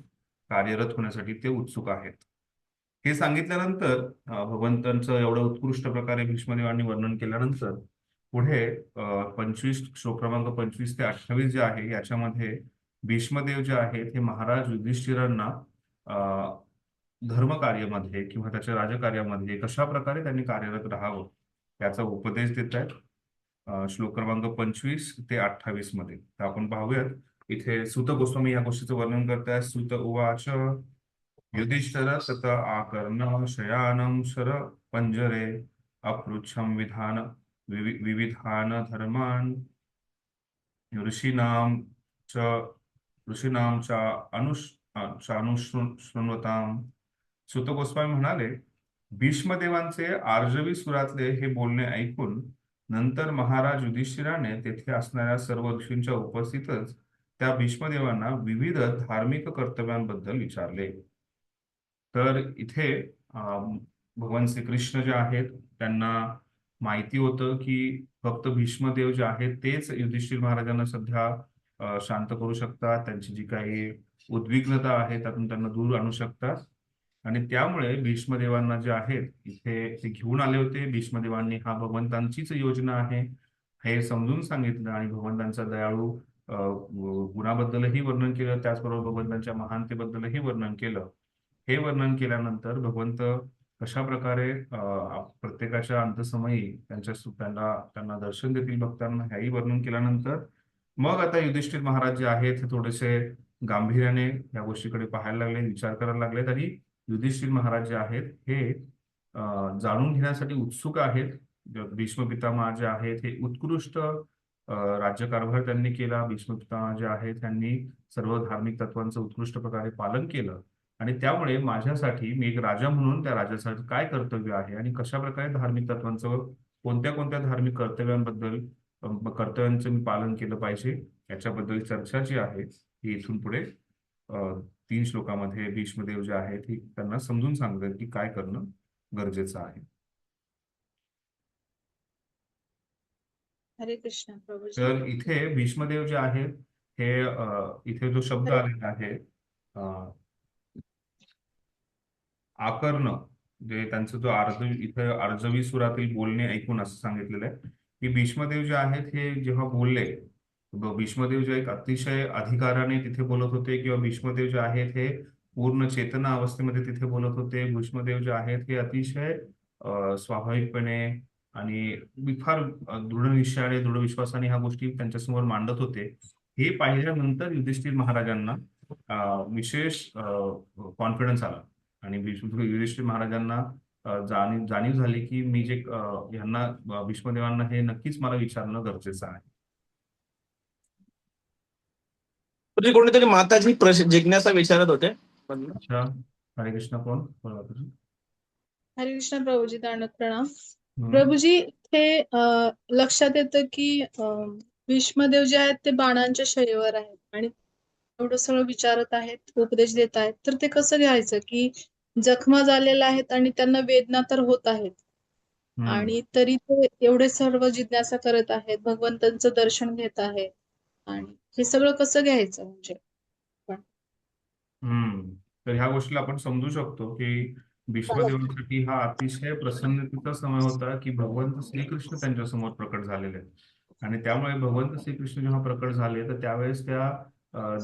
Speaker 1: कार्यरत होण्यासाठी ते उत्सुक आहेत. हे सांगितल्यानंतर भगवंतांचं एवढं उत्कृष्ट प्रकारे भीष्मदेवांनी वर्णन केल्यानंतर पुढे 25 श्लोक क्रमांक 25 ते 28 जे आहे याच्यामध्ये भीष्मदेव जे आहेत हे महाराज युधिष्ठिरांना धर्मकार्यामध्ये किंवा त्याच्या राजकार्यामध्ये कशा प्रकारे त्यांनी कार्यरत राहावं याचा उपदेश देत आहेत श्लोक क्रमांक 25 ते 28 मध्ये. तर आपण पाहूयात. इथे सूत गोस्वामी या गोष्टीचं वर्णन करतायत. सूत उवाच युधिष्ठिर तत आकर्ण शयानं शर पंजरे अपृच्छं विविधान धर्मान ऋषीणां च अनुशृण्वताम्. सूत गोस्वामी म्हणाले, भीष्मदेवांचे आर्जवी सुरातले हे बोलणे ऐकून नंतर महाराज युधिष्ठिराने तेथे असणाऱ्या सर्व ऋषींच्या उपस्थितच त्या भीष्मदेवांना विविध धार्मिक कर्तव्यांबद्दल विचारले. तर इथे भगवान श्रीकृष्ण जे आहेत त्यांना माहिती होतं की फक्त भीष्मदेव जे आहेत तेच युधिष्ठिर महाराजांना सध्या शांत करू शकतात, त्यांची जी काही उद्विग्नता आहे त्यातून त्यांना दूर आणू शकतात. आणि त्यामुळे भीष्मदेवांना जे आहेत इथे ते घेऊन आले होते. भीष्मदेवांनी हा भगवंतांचीच योजना आहे हे समजून सांगितलं आणि भगवंतांचा दयाळू गुणाबद्दलही वर्णन केलं, त्याचबरोबर भगवंतांच्या महानतेबद्दलही वर्णन केलं. हे वर्णन केल्यानंतर भगवंत कशा प्रकारे प्रत्येकाच्या अंतसमयी त्यांना दर्शन देतील भक्तांना, हेही वर्णन केल्यानंतर मग आता युधिष्ठिर महाराज जे आहेत ते थोडेसे गांभीर्याने या गोष्टीकडे पाहायला लागले, विचार करायला लागलेत. आणि युधिष्ठिर महाराज जे आहेत हे जाणून घेण्यासाठी उत्सुक आहेत. भीष्म पितामह जे आहेत हे उत्कृष्ट राज्यकारभार त्यांनी केला. भीष्म पितामह जे आहेत त्यांनी सर्व धार्मिक तत्वांचं उत्कृष्ट प्रकारे पालन केलं, आणि त्यामुळे माझ्यासाठी मी एक राजा म्हणून त्या राजासाठी काय कर्तव्य आहे आणि कशा प्रकारे धार्मिक तत्वांचं कोणत्या कोणत्या धार्मिक कर्तव्यांचं मी पालन केलं पाहिजे याच्याबद्दल चर्चा जी आहे ही इथून पुढे 3 श्लोकामध्ये भीष्मदेव जे आहेत ही त्यांना समजून सांगतात की काय करणं गरजेचं आहे.
Speaker 6: हरे कृष्ण प्रभूजी.
Speaker 1: तर इथे भीष्मदेव जे आहेत हे इथे जो शब्द आलेला आहे आकर्ण, जे त्यांचं जो इथे आर्जवी सुरातील बोलणे ऐकून असं सांगितलेलं आहे की भीष्मदेव जे आहेत हे जेव्हा बोलले, भीष्मदेव जे एक अतिशय अधिकाराने तिथे बोलत होते किंवा भीष्मदेव जे आहेत हे पूर्ण चेतना अवस्थेमध्ये तिथे बोलत होते. भीष्मदेव जे आहेत हे अतिशय स्वाभाविकपणे आणि फार दृढ निश्चयाने दृढ विश्वासाने ह्या गोष्टी त्यांच्यासमोर मांडत होते. हे पाहिल्यानंतर युधिष्ठिर महाराजांना विशेष कॉन्फिडन्स आला आणि युधिष्ठिर महाराजांना जाणीव झाली की मी जे यांना भीष्मदेवांना हे नक्कीच मला विचारणं गरजेचं आहे.
Speaker 3: कोणीतरी माताजी जिज्ञासा विचारत होते.
Speaker 1: अच्छा, हरे कृष्ण. कोण बोला तुझी?
Speaker 6: हरे कृष्ण प्रभूजी, दंडवत प्रणाम. प्रभूजी, हे लक्षात येतं की भीष्मदेव जे आहेत ते बाणांच्या शैलीवर आहेत आणि एवढं सगळं विचारत आहेत, उपदेश देत आहेत, तर ते कसं घ्यायचं की जखमा झालेल्या आहेत आणि त्यांना वेदना तर होत आहेत आणि तरी ते एवढे सर्व जिज्ञासा करत आहेत, भगवंतांचं दर्शन घेत आहेत, आणि हे सगळं कसं घ्यायचं म्हणजे?
Speaker 1: तर ह्या गोष्टीला आपण समजू शकतो की भीष्मदेवांसाठी हा अतिशय प्रसन्नतेचा समय होता की भगवंत श्रीकृष्ण त्यांच्या समोर प्रकट झालेले आहेत आणि त्यामुळे भगवंत श्रीकृष्ण जेव्हा प्रकट झाले तर त्यावेळेस त्या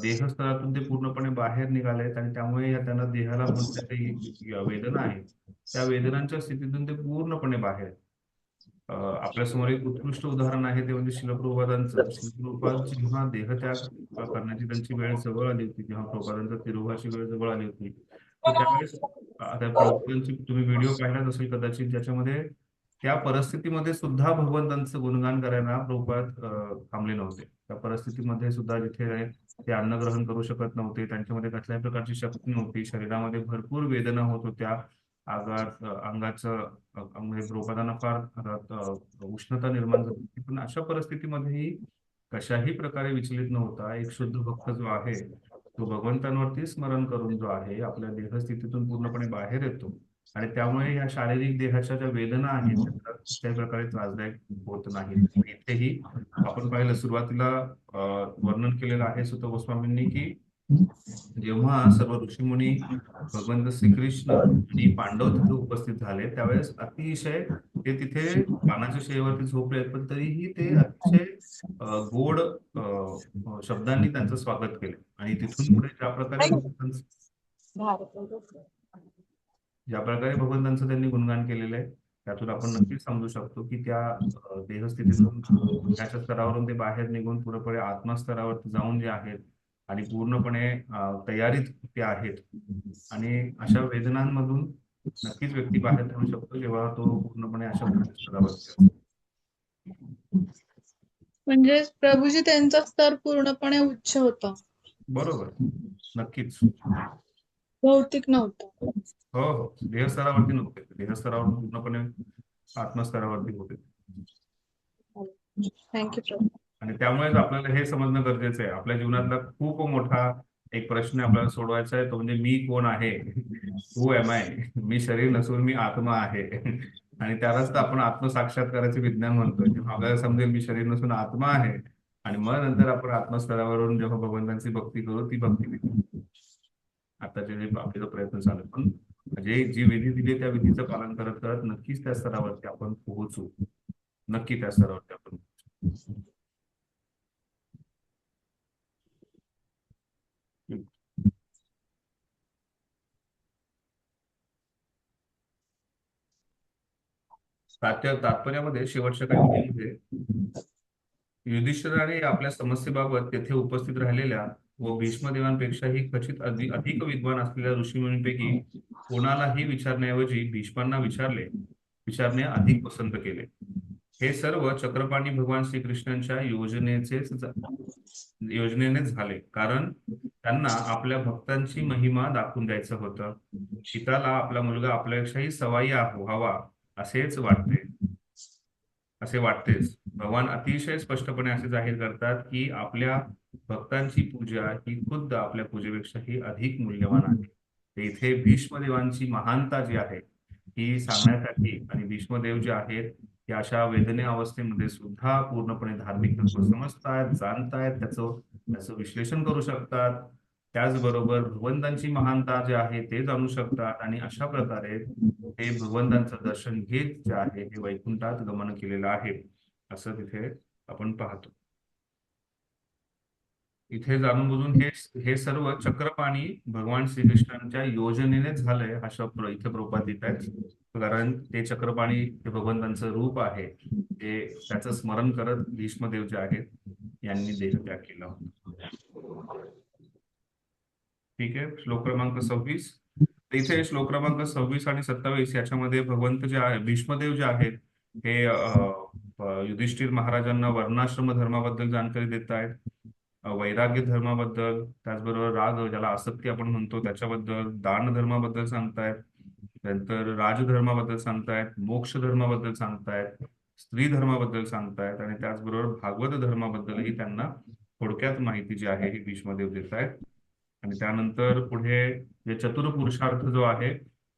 Speaker 1: देहस्थळातून ते पूर्णपणे बाहेर निघालेत आणि त्यामुळे त्यांना देहाला कोणत्या काही वेदना आहेत त्या वेदनांच्या स्थितीतून ते पूर्णपणे बाहेर. आपल्यासमोर एक उत्कृष्ट उदाहरण आहे ते म्हणजे शिलप्रभुपादांचं. शिलप्रभुपाद जेव्हा देहत्याग करण्याची त्यांची वेळ जवळ आली होती, जेव्हा प्रभुपादांचा तिरोभाची वेळ जवळ आली होती, तर त्यावेळेस आता प्रभुपादांची तुम्ही व्हिडिओ पाहिलाच असेल कदाचित, ज्याच्यामध्ये त्या परिस्थितीमध्ये सुद्धा भगवंतांचं गुणगान करायला प्रभुपाद थांबले नव्हते. त्या परिस्थितीमध्ये सुद्धा जिथे ते अन्न ग्रहण करू शकत नव्हते, त्यांच्यामध्ये कसल्याही प्रकारची शक्ती नव्हती, शरीरामध्ये भरपूर वेदना होत होत्या, अंगाचं म्हणजे द्रौपदांना फार उष्णता निर्माण झाली होती. पण अशा परिस्थितीमध्येही कशाही प्रकारे विचलित न होता एक शुद्ध भक्त जो आहे तो भगवंतांवरती स्मरण करून जो आहे आपल्या देहस्थितीतून पूर्णपणे बाहेर येतो आणि त्यामुळे या शारीरिक देहाच्या ज्या वेदना आहेत त्या कुठल्याही प्रकारे त्रासदायक होत नाहीत. इथेही आपण पाहिलं सुरुवातीला वर्णन केलेलं आहे सुत गोस्वामींनी की जेव्हा सर्व ऋषीमुनी भगवंत श्रीकृष्ण आणि पांडव तिथे उपस्थित झाले त्यावेळेस अतिशय ते तिथे पानाच्या शैयेवरती झोपले पण तरीही ते अतिशय गोड शब्दांनी त्यांचं स्वागत केले आणि तिथून पुढे ज्या प्रकारे भगवंतांचं त्यांनी गुणगान केलेलं आहे त्यातून आपण नक्कीच समजू शकतो की त्या देहस्थितीतून ह्याच्या स्तरावरून ते बाहेर निघून पुढे आत्मस्तरावरती जाऊन जे आहेत आणि पूर्णपणे तयारीत ते आहेत आणि अशा वेदनांमधून नक्कीच व्यक्ती बाहेर पडू शकतो जेव्हा तो पूर्णपणे अशा स्तरावरती असतो.
Speaker 6: म्हणजे प्रभूजी त्यांचा स्तर पूर्णपणे उच्च होता,
Speaker 1: बरोबर, नक्कीच.
Speaker 6: भौतिक नव्हता.
Speaker 1: हो हो, देहस्तरावरती नव्हते, देहस्तरावर पूर्णपणे आत्मस्तरावरती होते.
Speaker 6: थँक्यू प्रभू.
Speaker 1: आणि त्यामुळेच आपल्याला हे समजणं गरजेचं आहे आपल्या जीवनातला खूप मोठा एक प्रश्न आपल्याला सोडवायचा आहे तो म्हणजे मी कोण आहे, हू एम आय. मी शरीर नसून मी आत्मा आहे आणि त्यालाच तर आपण आत्मसाक्षात्काराचे विज्ञान म्हणतोय. जेव्हा आपल्याला समजेल मी शरीर नसून आत्मा आहे आणि मग नंतर आपण आत्मस्तरावरून जेव्हा भगवंतांची भक्ती करू ती भक्ती आताचे जे आपले जो प्रयत्न चालू आहे पण जी विधी दिली त्या विधीचं पालन करत करत नक्कीच त्या स्तरावरती आपण पोहोचू, नक्की त्या स्तरावरती आपण तात्पर्यामध्ये शेवटच्या काही ओळींमध्ये युधिष्ठिराने आपल्या समस्येबाबत तेथे उपस्थित राहिलेल्या व भीष्मदेवांपेक्षाही खचित अधिक विद्वान असलेल्या ऋषीमुनींपैकी कोणालाही विचारण्याऐवजी भीष्मांना विचारणे अधिक पसंत केले. हे सर्व चक्रपाणी भगवान श्रीकृष्णांच्या योजनेनेच झाले कारण त्यांना आपल्या भक्तांची महिमा दाखवून द्यायचं होतं. पिताला आपला मुलगा आपल्यापेक्षाही सवाई हवा असे वाटतेच. भगवान अतिशय स्पष्टपणे असे जाहीर करतात की आपल्या भक्तांची पूजा ही खुद्द आपल्या पूजेपेक्षाही अधिक मूल्यवान आहे. इथे भीष्मदेवांची महानता जी आहे ही सांगण्यासाठी आणि भीष्मदेव जे आहेत ते अशा वेदने अवस्थेमध्ये सुद्धा पूर्णपणे धार्मिक तत्व समजतात, जाणतायत, त्याचं विश्लेषण करू शकतात, त्याचबरोबर भगवंतांची महानता जे आहे ते जाणू शकतात आणि अशा प्रकारे ते भगवंतांचं दर्शन घेत जे आहे हे वैकुंठात गमन केलेलं आहे असं तिथे आपण पाहतो. इथे जाणून बुजून हे सर्व चक्रपाणी भगवान श्रीकृष्णांच्या योजनेनेच झालंय हा शब्द इथे प्रभुपाद देत आहेत. कारण ते चक्रपाणी हे भगवंतांचं रूप आहे ते त्याचं स्मरण करत भीष्मदेव जे आहेत यांनी देहत्याग केला होता. ठीक आहे, श्लोक क्रमांक 26. इथे श्लोक क्रमांक 26 आणि 27 याच्यामध्ये भगवंत जे आहे भीष्मदेव जे आहेत हे युधिष्ठिर महाराजांना वर्णाश्रम धर्माबद्दल जाणकारी देत आहेत, वैराग्य धर्माबद्दल, त्याचबरोबर राग ज्याला आसक्ती आपण म्हणतो त्याच्याबद्दल, दान धर्माबद्दल सांगतायत, नंतर राजधर्माबद्दल सांगतायत, मोक्ष धर्माबद्दल सांगतायत, स्त्री धर्माबद्दल सांगतायत आणि त्याचबरोबर भागवत धर्माबद्दलही त्यांना थोडक्यात माहिती जी आहे ही भीष्मदेव देत आहेत. आणि त्यानंतर पुढे जे चतुर्पुरुषार्थ जो आहे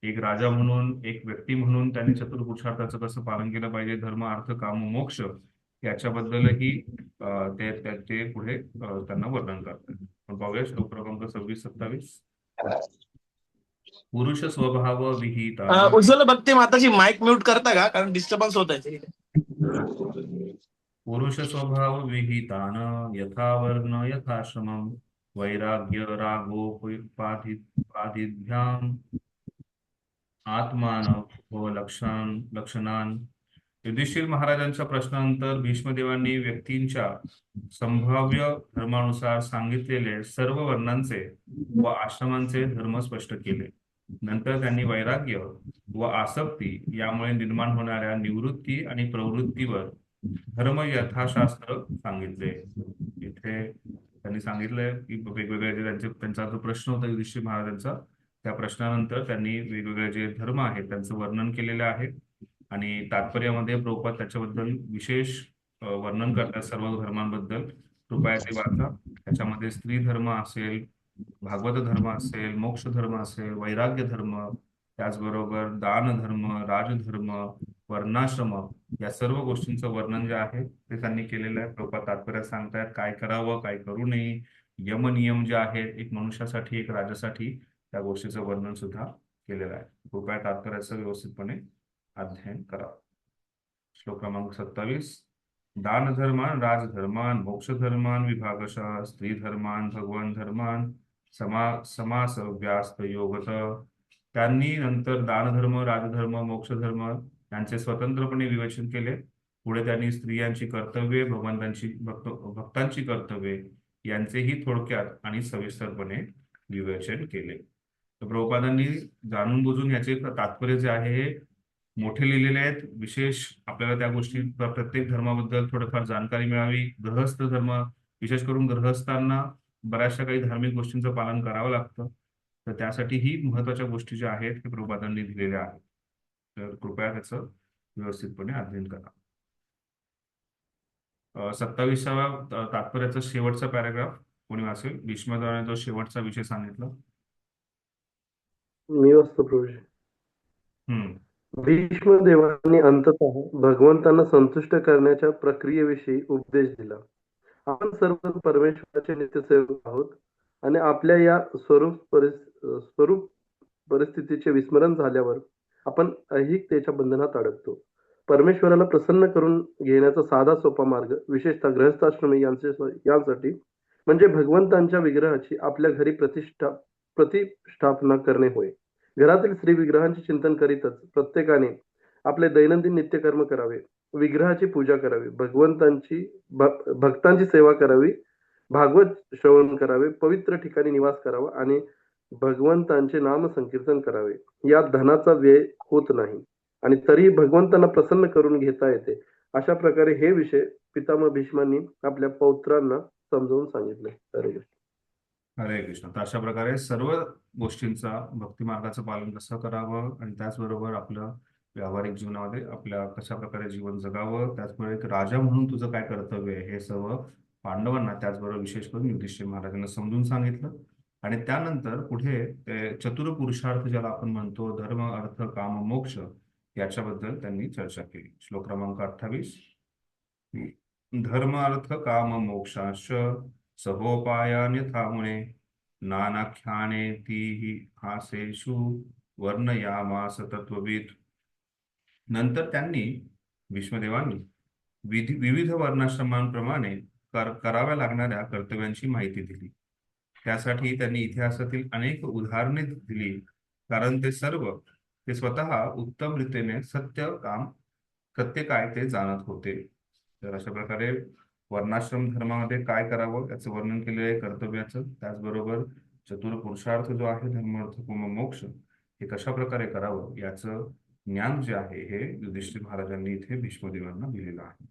Speaker 1: एक राजा म्हणून एक व्यक्ती म्हणून त्यांनी चतुर्पुरुषार्थाचं कसं पालन केलं पाहिजे, धर्म अर्थ काम मोक्ष याच्याबद्दलही ते पुढे त्यांना वर्णन करतात. पण पाहूया श्लोक क्रमांक 26-27. पुरुष स्वभाव विहित.
Speaker 3: उज्ज्वल भक्ती माताची माईक म्यूट करता का, कारण डिस्टर्बन्स होत आहे.
Speaker 1: पुरुष स्वभाव विहितान यथा वर्ण यथाश्रमम वैराग्य रागोपाधिभ्याम आत्मान व लक्षणान. युधिष्ठिर महाराजांच्या प्रश्नानंतर भीष्मदेवांनी व्यक्तींच्या संभाव्य धर्मानुसार सांगितलेले सर्व वर्णांचे व आश्रमांचे धर्म स्पष्ट केले. नंतर त्यांनी वैराग्य व आसक्ती यामुळे निर्माण होणाऱ्या निवृत्ती आणि प्रवृत्तीवर धर्म यथाशास्त्र सांगितले. इथे त्यांनी सांगितलंय की वेगवेगळे त्यांचा जो प्रश्न होता युधिष्ठिर महाराजांचा त्या प्रश्नानंतर त्यांनी वेगवेगळे जे धर्म आहेत त्यांचं वर्णन केलेलं आहे आणि तात्पर्यामध्ये प्रभुपाद त्याच्याबद्दल विशेष वर्णन करतात सर्व धर्मांबद्दल. कृपया ते वाचा. त्याच्यामध्ये स्त्री धर्म असेल, भागवत धर्म असेल, मोक्ष धर्म असेल, वैराग्य धर्म, त्याचबरोबर दान धर्म, राजधर्म, वर्णाश्रम, या सर्व गोष्टींचं वर्णन जे आहे ते त्यांनी केलेलं आहे. प्रभुपाद तात्पर्यात सांगतायत काय करावं, काय करू नये, यम नियम जे आहेत एक मनुष्यासाठी, एक राजासाठी, त्या गोष्टीचं वर्णन सुद्धा केलेलं आहे. कृपया तात्पर्याचं व्यवस्थितपणे अध्ययन करावं. श्लोक क्रमांक 27. दान धर्मान, राजधर्मान, मोक्ष धर्मान विभागशः, स्त्री धर्मान, भगवान धर्मान, समास व्यास्त योगत. त्यांनी नंतर दानधर्म, राजधर्म, मोक्षधर्म यांचे स्वतंत्रपणे विवेचन केले. पुढे त्यांनी स्त्रियांची कर्तव्ये, भक्तांची कर्तव्ये यांचेही थोडक्यात आणि सविस्तरपणे विवेचन केले. तर प्रभुपादांनी जाणून बुजून याचे तात्पर्य जे आहे हे मोठे लिहिलेले आहेत. विशेष आपल्याला त्या गोष्टी प्रत्येक धर्माबद्दल थोडंफार जाणकारी मिळावी. गृहस्थ धर्म, विशेष करून गृहस्थांना बऱ्याचशा काही धार्मिक गोष्टींचं पालन करावं लागतं. तर त्यासाठी ही महत्वाच्या गोष्टी ज्या आहेत हे प्रभुपादांनी दिलेल्या आहेत. तर कृपया त्याचं व्यवस्थितपणे अध्ययन करा. 27व्या तात्पर्याचा शेवटचा पॅराग्राफ कोणी वाचेल? भीष्मदेवाने जो शेवटचा विषय सांगितला.
Speaker 7: मी वाचतो प्रभूजी. भीष्मदेवांनी अंततः भगवंतांना संतुष्ट करण्याच्या प्रक्रियेविषयी उपदेश दिला. आपण सर्व परमेश्वराचे नित्यसेवक आहोत आणि आपल्या या स्वरूप परिस्थितीचे विस्मरण झाल्यावर आपण ऐहिकतेच्या बंधनात अडकतो. परमेश्वराला प्रसन्न करून घेण्याचा साधा सोपा मार्ग विशेषतः गृहस्थाश्रमी यांसाठी म्हणजे भगवंतांच्या विग्रहाची आपल्या घरी प्रतिष्ठापना करणे होय. घरातील श्री विग्रहांचे चिंतन करीतच प्रत्येकाने आपले दैनंदिन नित्यकर्म करावे, विग्रहाची पूजा करावी, भक्तांची सेवा करावी, भागवत श्रवण करावे, पवित्र ठिकाणी निवास करावा आणि भगवंतांचे नाम संकीर्तन करावे. यात धनाचा व्यय होत नाही आणि तरीही भगवंतांना प्रसन्न करून घेता येते. अशा प्रकारे हे विषय पितामह भीष्मांनी आपल्या पौत्रांना समजावून सांगितले.
Speaker 1: हरे कृष्ण. तर अशा प्रकारे सर्व गोष्टींचा भक्ती मार्गाचं पालन कसं करावं आणि त्याचबरोबर आपलं व्यावहारिक जीवनामध्ये आपल्या कशा प्रकारे जीवन जगावं, त्याचबरोबर एक राजा म्हणून तुझं काय कर्तव्य आहे हे सर्व पांडवांना, त्याचबरोबर विशेष करून युधिष्ठिर महाराजांना समजून सांगितलं. आणि त्यानंतर पुढे ते चतुर पुरुषार्थ ज्याला आपण म्हणतो, धर्म, अर्थ, काम, मोक्ष, याच्याबद्दल त्यांनी चर्चा केली. श्लोक क्रमांक 28. धर्म अर्थ काम मोक्षाश्च सहोपायान्यथामुने नानाख्याने तीहि हासेषु वर्णयामास तत्वविद. नंतर त्यांनी भीष्मदेवांनी विविध वर्णाश्रमांप्रमाणे कराव्या लागणाऱ्या कर्तव्यांची माहिती दिली. त्यासाठी त्यांनी इतिहासातील अनेक उदाहरणे दिली, कारण ते स्वतः उत्तम रीतीने सत्य काय ते जाणत होते. तर अशा प्रकारे वर्णाश्रम धर्मामध्ये काय करावं याचं वर्णन केलेलं आहे, कर्तव्याचं. त्याचबरोबर चतुर पुरुषार्थ जो आहे, धर्म, अर्थ, काम, मोक्ष, हे कशा प्रकारे करावं याचं ज्ञान जे आहे हे युधिष्ठिर महाराजांनी इथे भीष्मदेवांना दिलेलं आहे.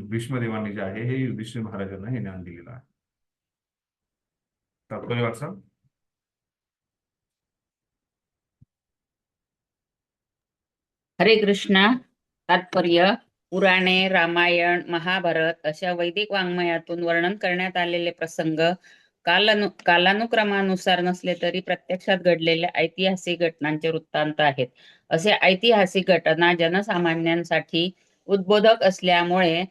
Speaker 1: भीष्मदेवांनी जे आहे हे युधिष्ठिर महाराजांना हे ज्ञान दिलेलं आहे. तात्पर्य वाचा.
Speaker 8: हरे कृष्ण. तात्पर्य: पुराणे, रामायण, महाभारत अशा वैदिक वाङ्मयातून वर्णन करण्यात आलेले प्रसंग कालानुक्रमानुसार नसले तरी प्रत्यक्षात घडलेल्या ऐतिहासिक घटनांचे वृत्तांत आहेत. असे ऐतिहासिक घटना जनसामान्यांसाठी उद्बोधक असल्यामुळे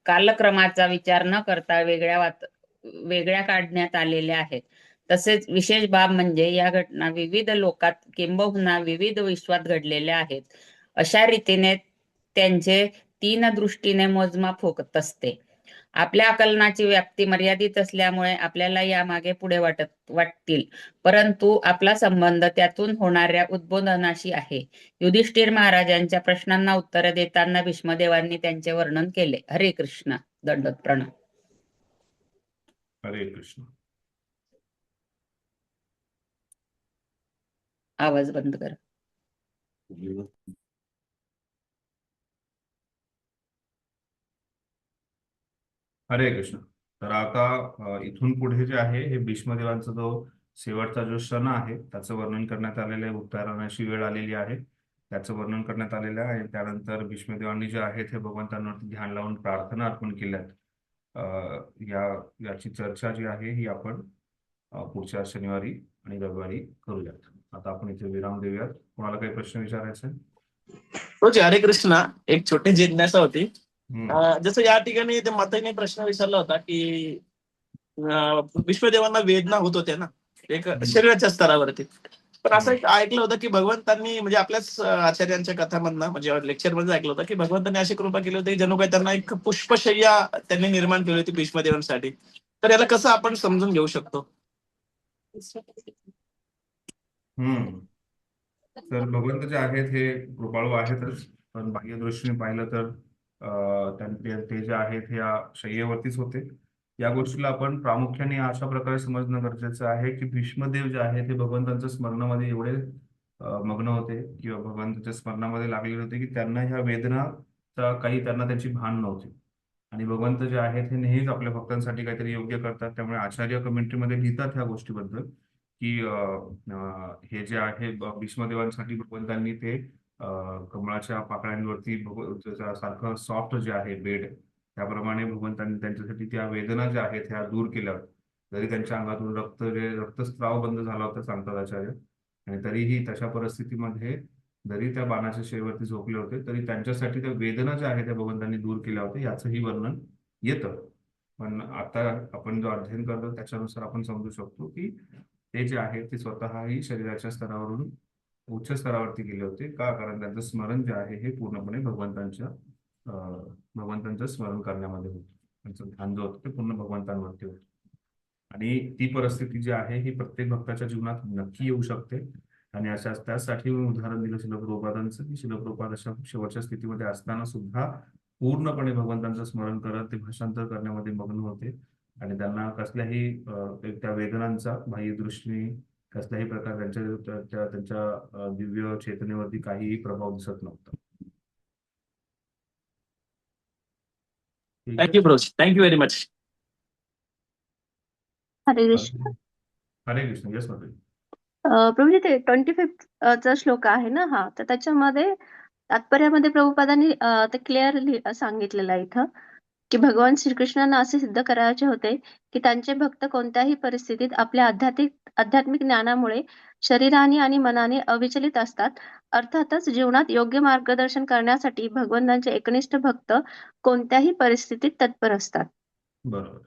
Speaker 8: कालक्रमाचा विचार न करता वेगळ्या काढण्यात आलेल्या आहेत. तसेच विशेष बाब म्हणजे या घटना विविध लोकात किंबहुना विविध विश्वात घडलेल्या आहेत. अशा रीतीने त्यांचे तीन दृष्टीने मोजमाप होत असते. आपल्या आकलनाची व्याप्ती मर्यादित असल्यामुळे आपल्याला यामागे पुढे वाटतील, परंतु आपला संबंध त्यातून होणाऱ्या उद्बोधनाशी आहे. युधिष्ठिर महाराजांच्या प्रश्नांना उत्तर देताना भीष्मदेवांनी त्यांचे वर्णन केले. हरे कृष्ण. दंडवत प्रणाम.
Speaker 1: हरे कृष्ण.
Speaker 8: आवाज बंद कर.
Speaker 1: हरे कृष्ण. तर आता इथून पुढे जे आहे हे भीष्मदेवांचा जो शेवटचा जो क्षण आहे त्याचं वर्णन करण्यात आलेलं आहे. उत्तरायणाची वेळ आलेली आहे त्याचं वर्णन करण्यात आलेलं आहे. आणि त्यानंतर भीष्मदेवांनी जे आहेत हे भगवंतांवरती ध्यान लावून प्रार्थना अर्पण केल्यात. याची चर्चा जी आहे ही आपण पुढच्या शनिवारी आणि रविवारी करूयात. आता आपण इथे विराम देऊयात. कोणाला काही प्रश्न विचारायचे?
Speaker 3: प्रभूजी हरे कृष्णा, एक छोटी जिज्ञासा होती.
Speaker 1: हम्म.
Speaker 3: जसं या ठिकाणी ते माताईने प्रश्न विचारला होता की विश्वदेवांना वेदना होत होत्या ना एक शरीराच्या स्तरावरती, पण असं एक ऐकलं होतं की भगवंतांनी म्हणजे आपल्याच आचार्यांच्या कथामधनं म्हणजे लेक्चर मध्ये ऐकलं होतं की भगवंतांनी अशी कृपा केली होती की जणू काही त्यांना एक पुष्पशय्या त्यांनी निर्माण केली होती भीष्मदेवांसाठी. तर याला कसं आपण समजून घेऊ शकतो?
Speaker 1: तर भगवंत जे आहेत हे कृपाळू आहेतच, पण बाह्य दृष्टीने पाहिलं तर ते जे आहेत हे या शय्येवरतीच होते. या गोष्टीला आपण प्रामुख्याने अशा प्रकारे समजणं गरजेचं आहे की भीष्मदेव जे आहेत ते भगवंतांच्या स्मरणामध्ये एवढे मग्न होते किंवा भगवंताच्या स्मरणामध्ये लागलेले होते की त्यांना ह्या वेदनाचा काही त्यांना त्याची भान नव्हती. आणि भगवंत जे आहेत हे नेहमीच आपल्या भक्तांसाठी काहीतरी योग्य करतात. त्यामुळे आचार्य कमेंट्रीमध्ये लिहितात ह्या गोष्टीबद्दल की हे जे आहे भीष्मदेवांसाठी भगवंतांनी ते कमळाच्या पाकळ्यांवरती सारखं सॉफ्ट जे आहे बेड त्याप्रमाणे भगवंतांनी त्यांच्यासाठी त्या वेदना ज्या आहेत ह्या दूर केल्या होत्या. जरी त्यांच्या अंगातून रक्तस्राव बंद झाला होता सांगतात आचार्य, आणि तरीही तशा परिस्थितीमध्ये जरी त्या बाणाच्या शेवटी झोपले होते तरी त्यांच्यासाठी त्या वेदना ज्या आहेत त्या भगवंतांनी दूर केल्या होत्या याचंही वर्णन येतं. पण आता आपण जो अध्ययन करतो त्याच्यानुसार आपण समजू शकतो की ते जे आहे ते स्वतःही शरीराच्या स्तरावरून उच्च स्तरावरती गेले होते. का? कारण त्यांचं स्मरण जे आहे हे पूर्णपणे भगवंतांचं स्मरण करण्यामध्ये होतं. त्यांचं ध्यान जो होतं ते पूर्ण भगवंतांवरती होतं. आणि ती परिस्थिती जी आहे ही प्रत्येक भक्ताच्या जीवनात नक्की येऊ शकते. आणि त्यासाठी मी उदाहरण दिलं शिलप्रभुपादांचं की शिलप्रभुपाद अशा शेवटच्या स्थितीमध्ये असताना सुद्धा पूर्णपणे भगवंतांचं स्मरण करत ते भाषांतर करण्यामध्ये मग्न होते. आणि त्यांना कसल्याही त्या वेदनांचा बाह्य दृष्टीने कसल्याही प्रकार त्यांच्या दिव्य चेतनेवरती काहीही प्रभाव दिसत नव्हता.
Speaker 3: Thank you Prabhuji, thank you very much.
Speaker 9: हरे कृष्ण.
Speaker 1: हरे कृष्ण. यस महोदय.
Speaker 9: प्रभूजी ते 25th चा श्लोक आहे ना हा, तर त्याच्यामध्ये तात्पर्यामध्ये प्रभुपादांनी ते क्लिअरली सांगितलेलं आहे इथं की भगवान श्रीकृष्णांना असे सिद्ध करायचे होते की त्यांचे भक्त कोणत्याही परिस्थितीत आपल्या आध्यात्मिक ज्ञानामुळे शरीराने आणि मनाने अविचलित असतात. अर्थातच जीवनात योग्य मार्गदर्शन करण्यासाठी भगवंतांचे एकनिष्ठ भक्त कोणत्याही परिस्थितीत तत्पर असतात.
Speaker 1: बरोबर.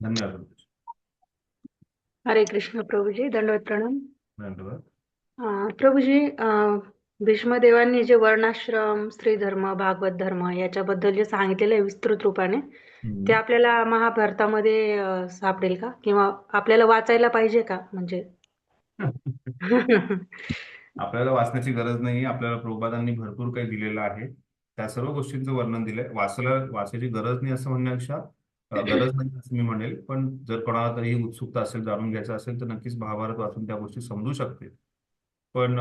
Speaker 1: धन्यवाद.
Speaker 10: हरे कृष्ण प्रभूजी, दंडवत प्रणाम.
Speaker 1: धन्यवाद.
Speaker 10: प्रभूजी, भीष्मदेवांनी जे वर्णाश्रम, स्त्री धर्म, भागवत धर्म याच्याबद्दल जे सांगितलेलं आहे विस्तृत रूपाने, ते आपल्याला महाभारतामध्ये सापडेल का, किंवा आपल्याला वाचायला पाहिजे का? म्हणजे
Speaker 1: आपल्याला वाचण्याची गरज नाही. आपल्याला प्रभुपादांनी भरपूर काही दिलेलं आहे. त्या सर्व गोष्टींचं वर्णन दिलंय. वाचायची गरज नाही असं म्हणण्यापेक्षा गरज नाही असं मी म्हणेल. पण जर कोणाला तरी उत्सुकता असेल, जाणून घ्यायचं असेल तर नक्कीच महाभारत वाचून त्या गोष्टी समजू शकते. पण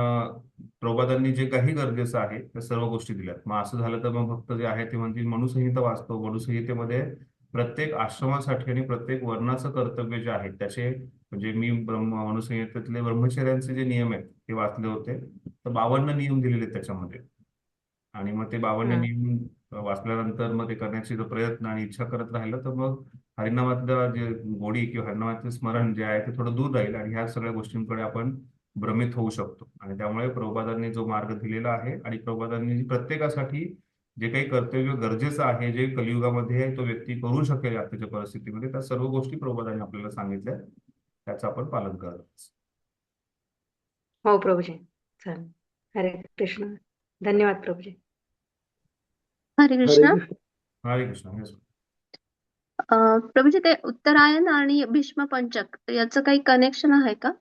Speaker 1: प्रभुपादांनी जे काही गरजेचं आहे त्या सर्व गोष्टी दिल्यात. मग असं झालं तर मग भक्त जे आहे ते म्हणतील मनुसंहिता वाचतो. मनुसंहितेमध्ये प्रत्येक आश्रमासाठी आणि प्रत्येक वर्णाचं कर्तव्य जे आहे त्याचे, म्हणजे मी मनुसंहितेतले ब्रह्मचर्यांचे जे नियम आहेत ते वाचले होते. तर 52 नियम दिलेले आहेत त्याच्यामध्ये. आणि मग ते 52 नियम वाचल्यानंतर मग ते करण्याचे जो प्रयत्न आणि इच्छा करत राहिलं तर मग हरिनामातलं जे गोडी किंवा हरिनामातलं स्मरण जे आहे ते थोडं दूर राहील आणि ह्या सगळ्या गोष्टींकडे आपण भ्रमित होऊ शकतो. आणि त्यामुळे प्रभुपादांनी जो मार्ग दिलेला आहे आणि प्रभुपादांनी प्रत्येकासाठी जे काही कर्तव्य गरजेचं आहे, जे कलियुगामध्ये तो व्यक्ती करू शकेल आताच्या परिस्थितीमध्ये, त्या सर्व गोष्टी प्रभुपादांनी आपल्याला सांगितल्या. त्याचं आपण पालन करायचं.
Speaker 10: हो प्रभूजी, चालेल. हरे कृष्ण. धन्यवाद प्रभूजी.
Speaker 9: हरे कृष्ण.
Speaker 1: हरे कृष्ण.
Speaker 9: प्रभूजी ते उत्तरायण आणि भीष्म पंचक याचं काही कनेक्शन आहे का?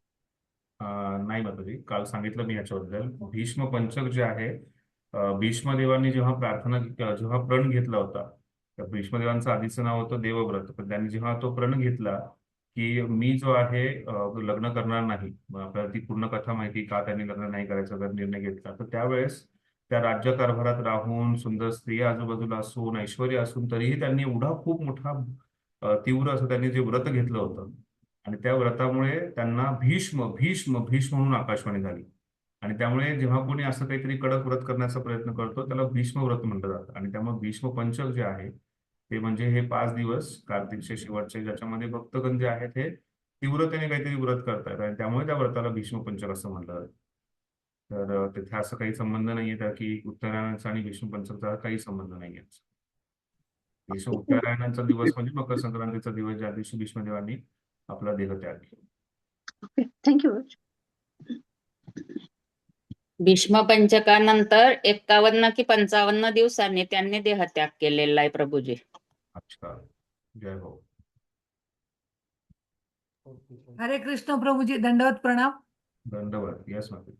Speaker 1: नाही माताजी, काल सांगितलं मी याच्याबद्दल. भीष्म पंचक जे आहे, भीष्मदेवांनी जेव्हा प्रण घेतला होता, तर भीष्मदेवांचं आधीचं नाव होतं देवव्रत. पण त्यांनी जेव्हा तो प्रण घेतला की मी जो आहे लग्न करणार नाही, आपल्याला ती पूर्ण कथा माहिती का त्यांनी लग्न नाही करायचा जर निर्णय घेतला, तर त्यावेळेस त्या राज्यकारभारात राहून सुंदर स्त्रिया आजूबाजूला असून ऐश्वर्य असून तरीही त्यांनी एवढा खूप मोठा तीव्र असं त्यांनी जे व्रत घेतलं होतं आणि त्या व्रतामुळे त्यांना भीष्म भीष्म भीष्म म्हणून आकाशवाणी झाली. आणि त्यामुळे जेव्हा कोणी असं काहीतरी कडक व्रत करण्याचा प्रयत्न करतो त्याला भीष्म व्रत म्हटलं जातं. आणि त्यामुळे भीष्म पंचक जे आहे ते म्हणजे हे 5 दिवस कार्तिकचे शेवटचे, ज्याच्यामध्ये भक्तगण जे आहेत हे तीव्रतेने काहीतरी व्रत करतात आणि त्यामुळे त्या व्रताला भीष्म पंचक असं म्हटलं जातं. तर तिथे असं काही संबंध नाहीये त्या की उत्तरायणाचा आणि भीष्म पंचकचा काही संबंध नाहीये. भीष्म उत्तरायणाचा दिवस म्हणजे मकर संक्रांतीचा दिवस, ज्या दिवशी भीष्मदेवांनी आपला देह त्याग केला.
Speaker 9: Okay, thank you.
Speaker 8: भीष्म पंचकानंतर 51 की 55 दिवसांनी त्यांनी देहत्याग केलेला आहे प्रभूजी.
Speaker 1: अच्छा, जय हो.
Speaker 11: हरे कृष्ण प्रभूजी, दंडवत प्रणाम.
Speaker 1: दंडवत. यस माते.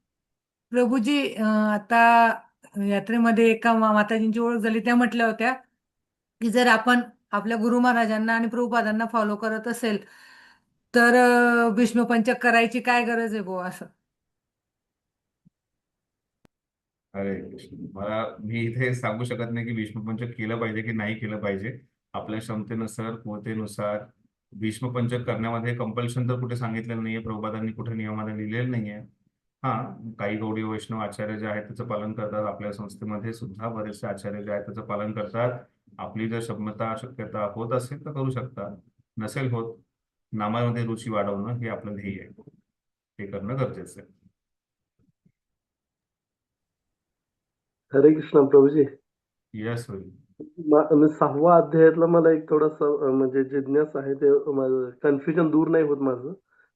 Speaker 11: प्रभूजी, आता यात्रेमध्ये एका माताजींची ओळख झाली, त्या म्हटल्या होत्या की जर आपण आपल्या गुरु महाराजांना आणि प्रभुपादांना फॉलो करत असेल तर भीष्म पंचक करायची काय गरज आहे बुवा असं.
Speaker 1: अरे कृष्ण, मी इथे सांगू शकत नाही की भीष्मपंचक केलं पाहिजे की नाही केलं पाहिजे. आपल्या क्षमतेनुसार कुवतेनुसार भीष्मपंचक करण्यामध्ये कंपल्शन तर कुठे सांगितलेलं नाहीये, प्रभुपादांनी कुठे नियमाने लिहिलेलं नाहीये. हा, काही गौडीय वैष्णव आचार्य जे आहेत त्याचं पालन करतात. आपल्या संस्थेमध्ये सुद्धा बरेचसे आचार्य जे आहेत त्याचं पालन करतात. आपली जर क्षमता शक्यता होत असेल तर करू शकता, नसेल होत नामामध्ये रुची वाढवणं हे आपलं ध्येय आहे, ते करणं गरजेचं आहे.
Speaker 7: हरे कृष्ण प्रभूजी.
Speaker 1: यस होईल.
Speaker 7: आणि 6व्या अध्यायातला मला एक थोडासा म्हणजे जिज्ञासा आहे, ते माझं कन्फ्युजन दूर नाही होत माझं.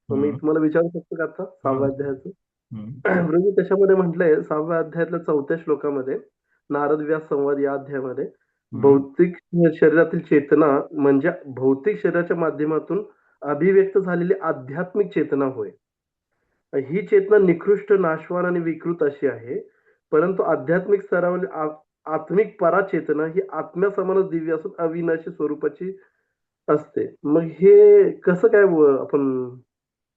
Speaker 7: मग मी तुम्हाला विचारू शकतो का आता 6व्या अध्यायाचं? प्रभू, त्याच्यामध्ये म्हटलंय 6व्या अध्यायातल्या 4थ्या श्लोकामध्ये, नारद व्यास संवाद या अध्यायामध्ये, भौतिक शरीरातील चेतना म्हणजे भौतिक शरीराच्या माध्यमातून अभिव्यक्त झालेली आध्यात्मिक चेतना होय. ही चेतना निकृष्ट, नाशवान आणि विकृत अशी आहे, परंतु आध्यात्मिक स्तरावरील आत्मिक पराचेतना ही आत्म्यासमानच दिव्य असून अविनाशी स्वरूपाची असते. मग हे कसं काय आपण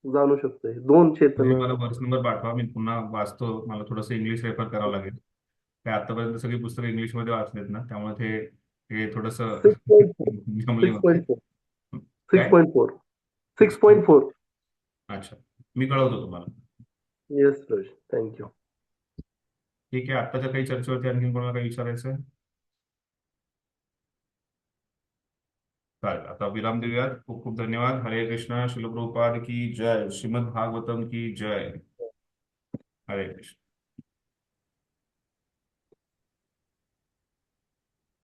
Speaker 7: जाणू शकतो? हे 2 चेतना.
Speaker 1: मला वर्स नंबर पाठवा, मी पुन्हा वाचतो. मला थोडंसं इंग्लिश रेफर करावं लागेल. काय आतापर्यंत सगळी पुस्तकं इंग्लिशमध्ये वाचलेत ना, त्यामुळे ते थोडंसं
Speaker 7: 6.4.
Speaker 1: अच्छा, मी कळवतो तुम्हाला.
Speaker 7: येस प्रभू, थँक्यू.
Speaker 1: ठीक आहे. आत्ताच्या काही चर्चेवरती आणखी कोणाला काही विचारायचं आहे? चालेल, आता विराम देऊयात. खूप खूप धन्यवाद. हरे कृष्णा. श्रील प्रभुपाद की जय. श्रीमद भागवतम की जय. हरे कृष्ण.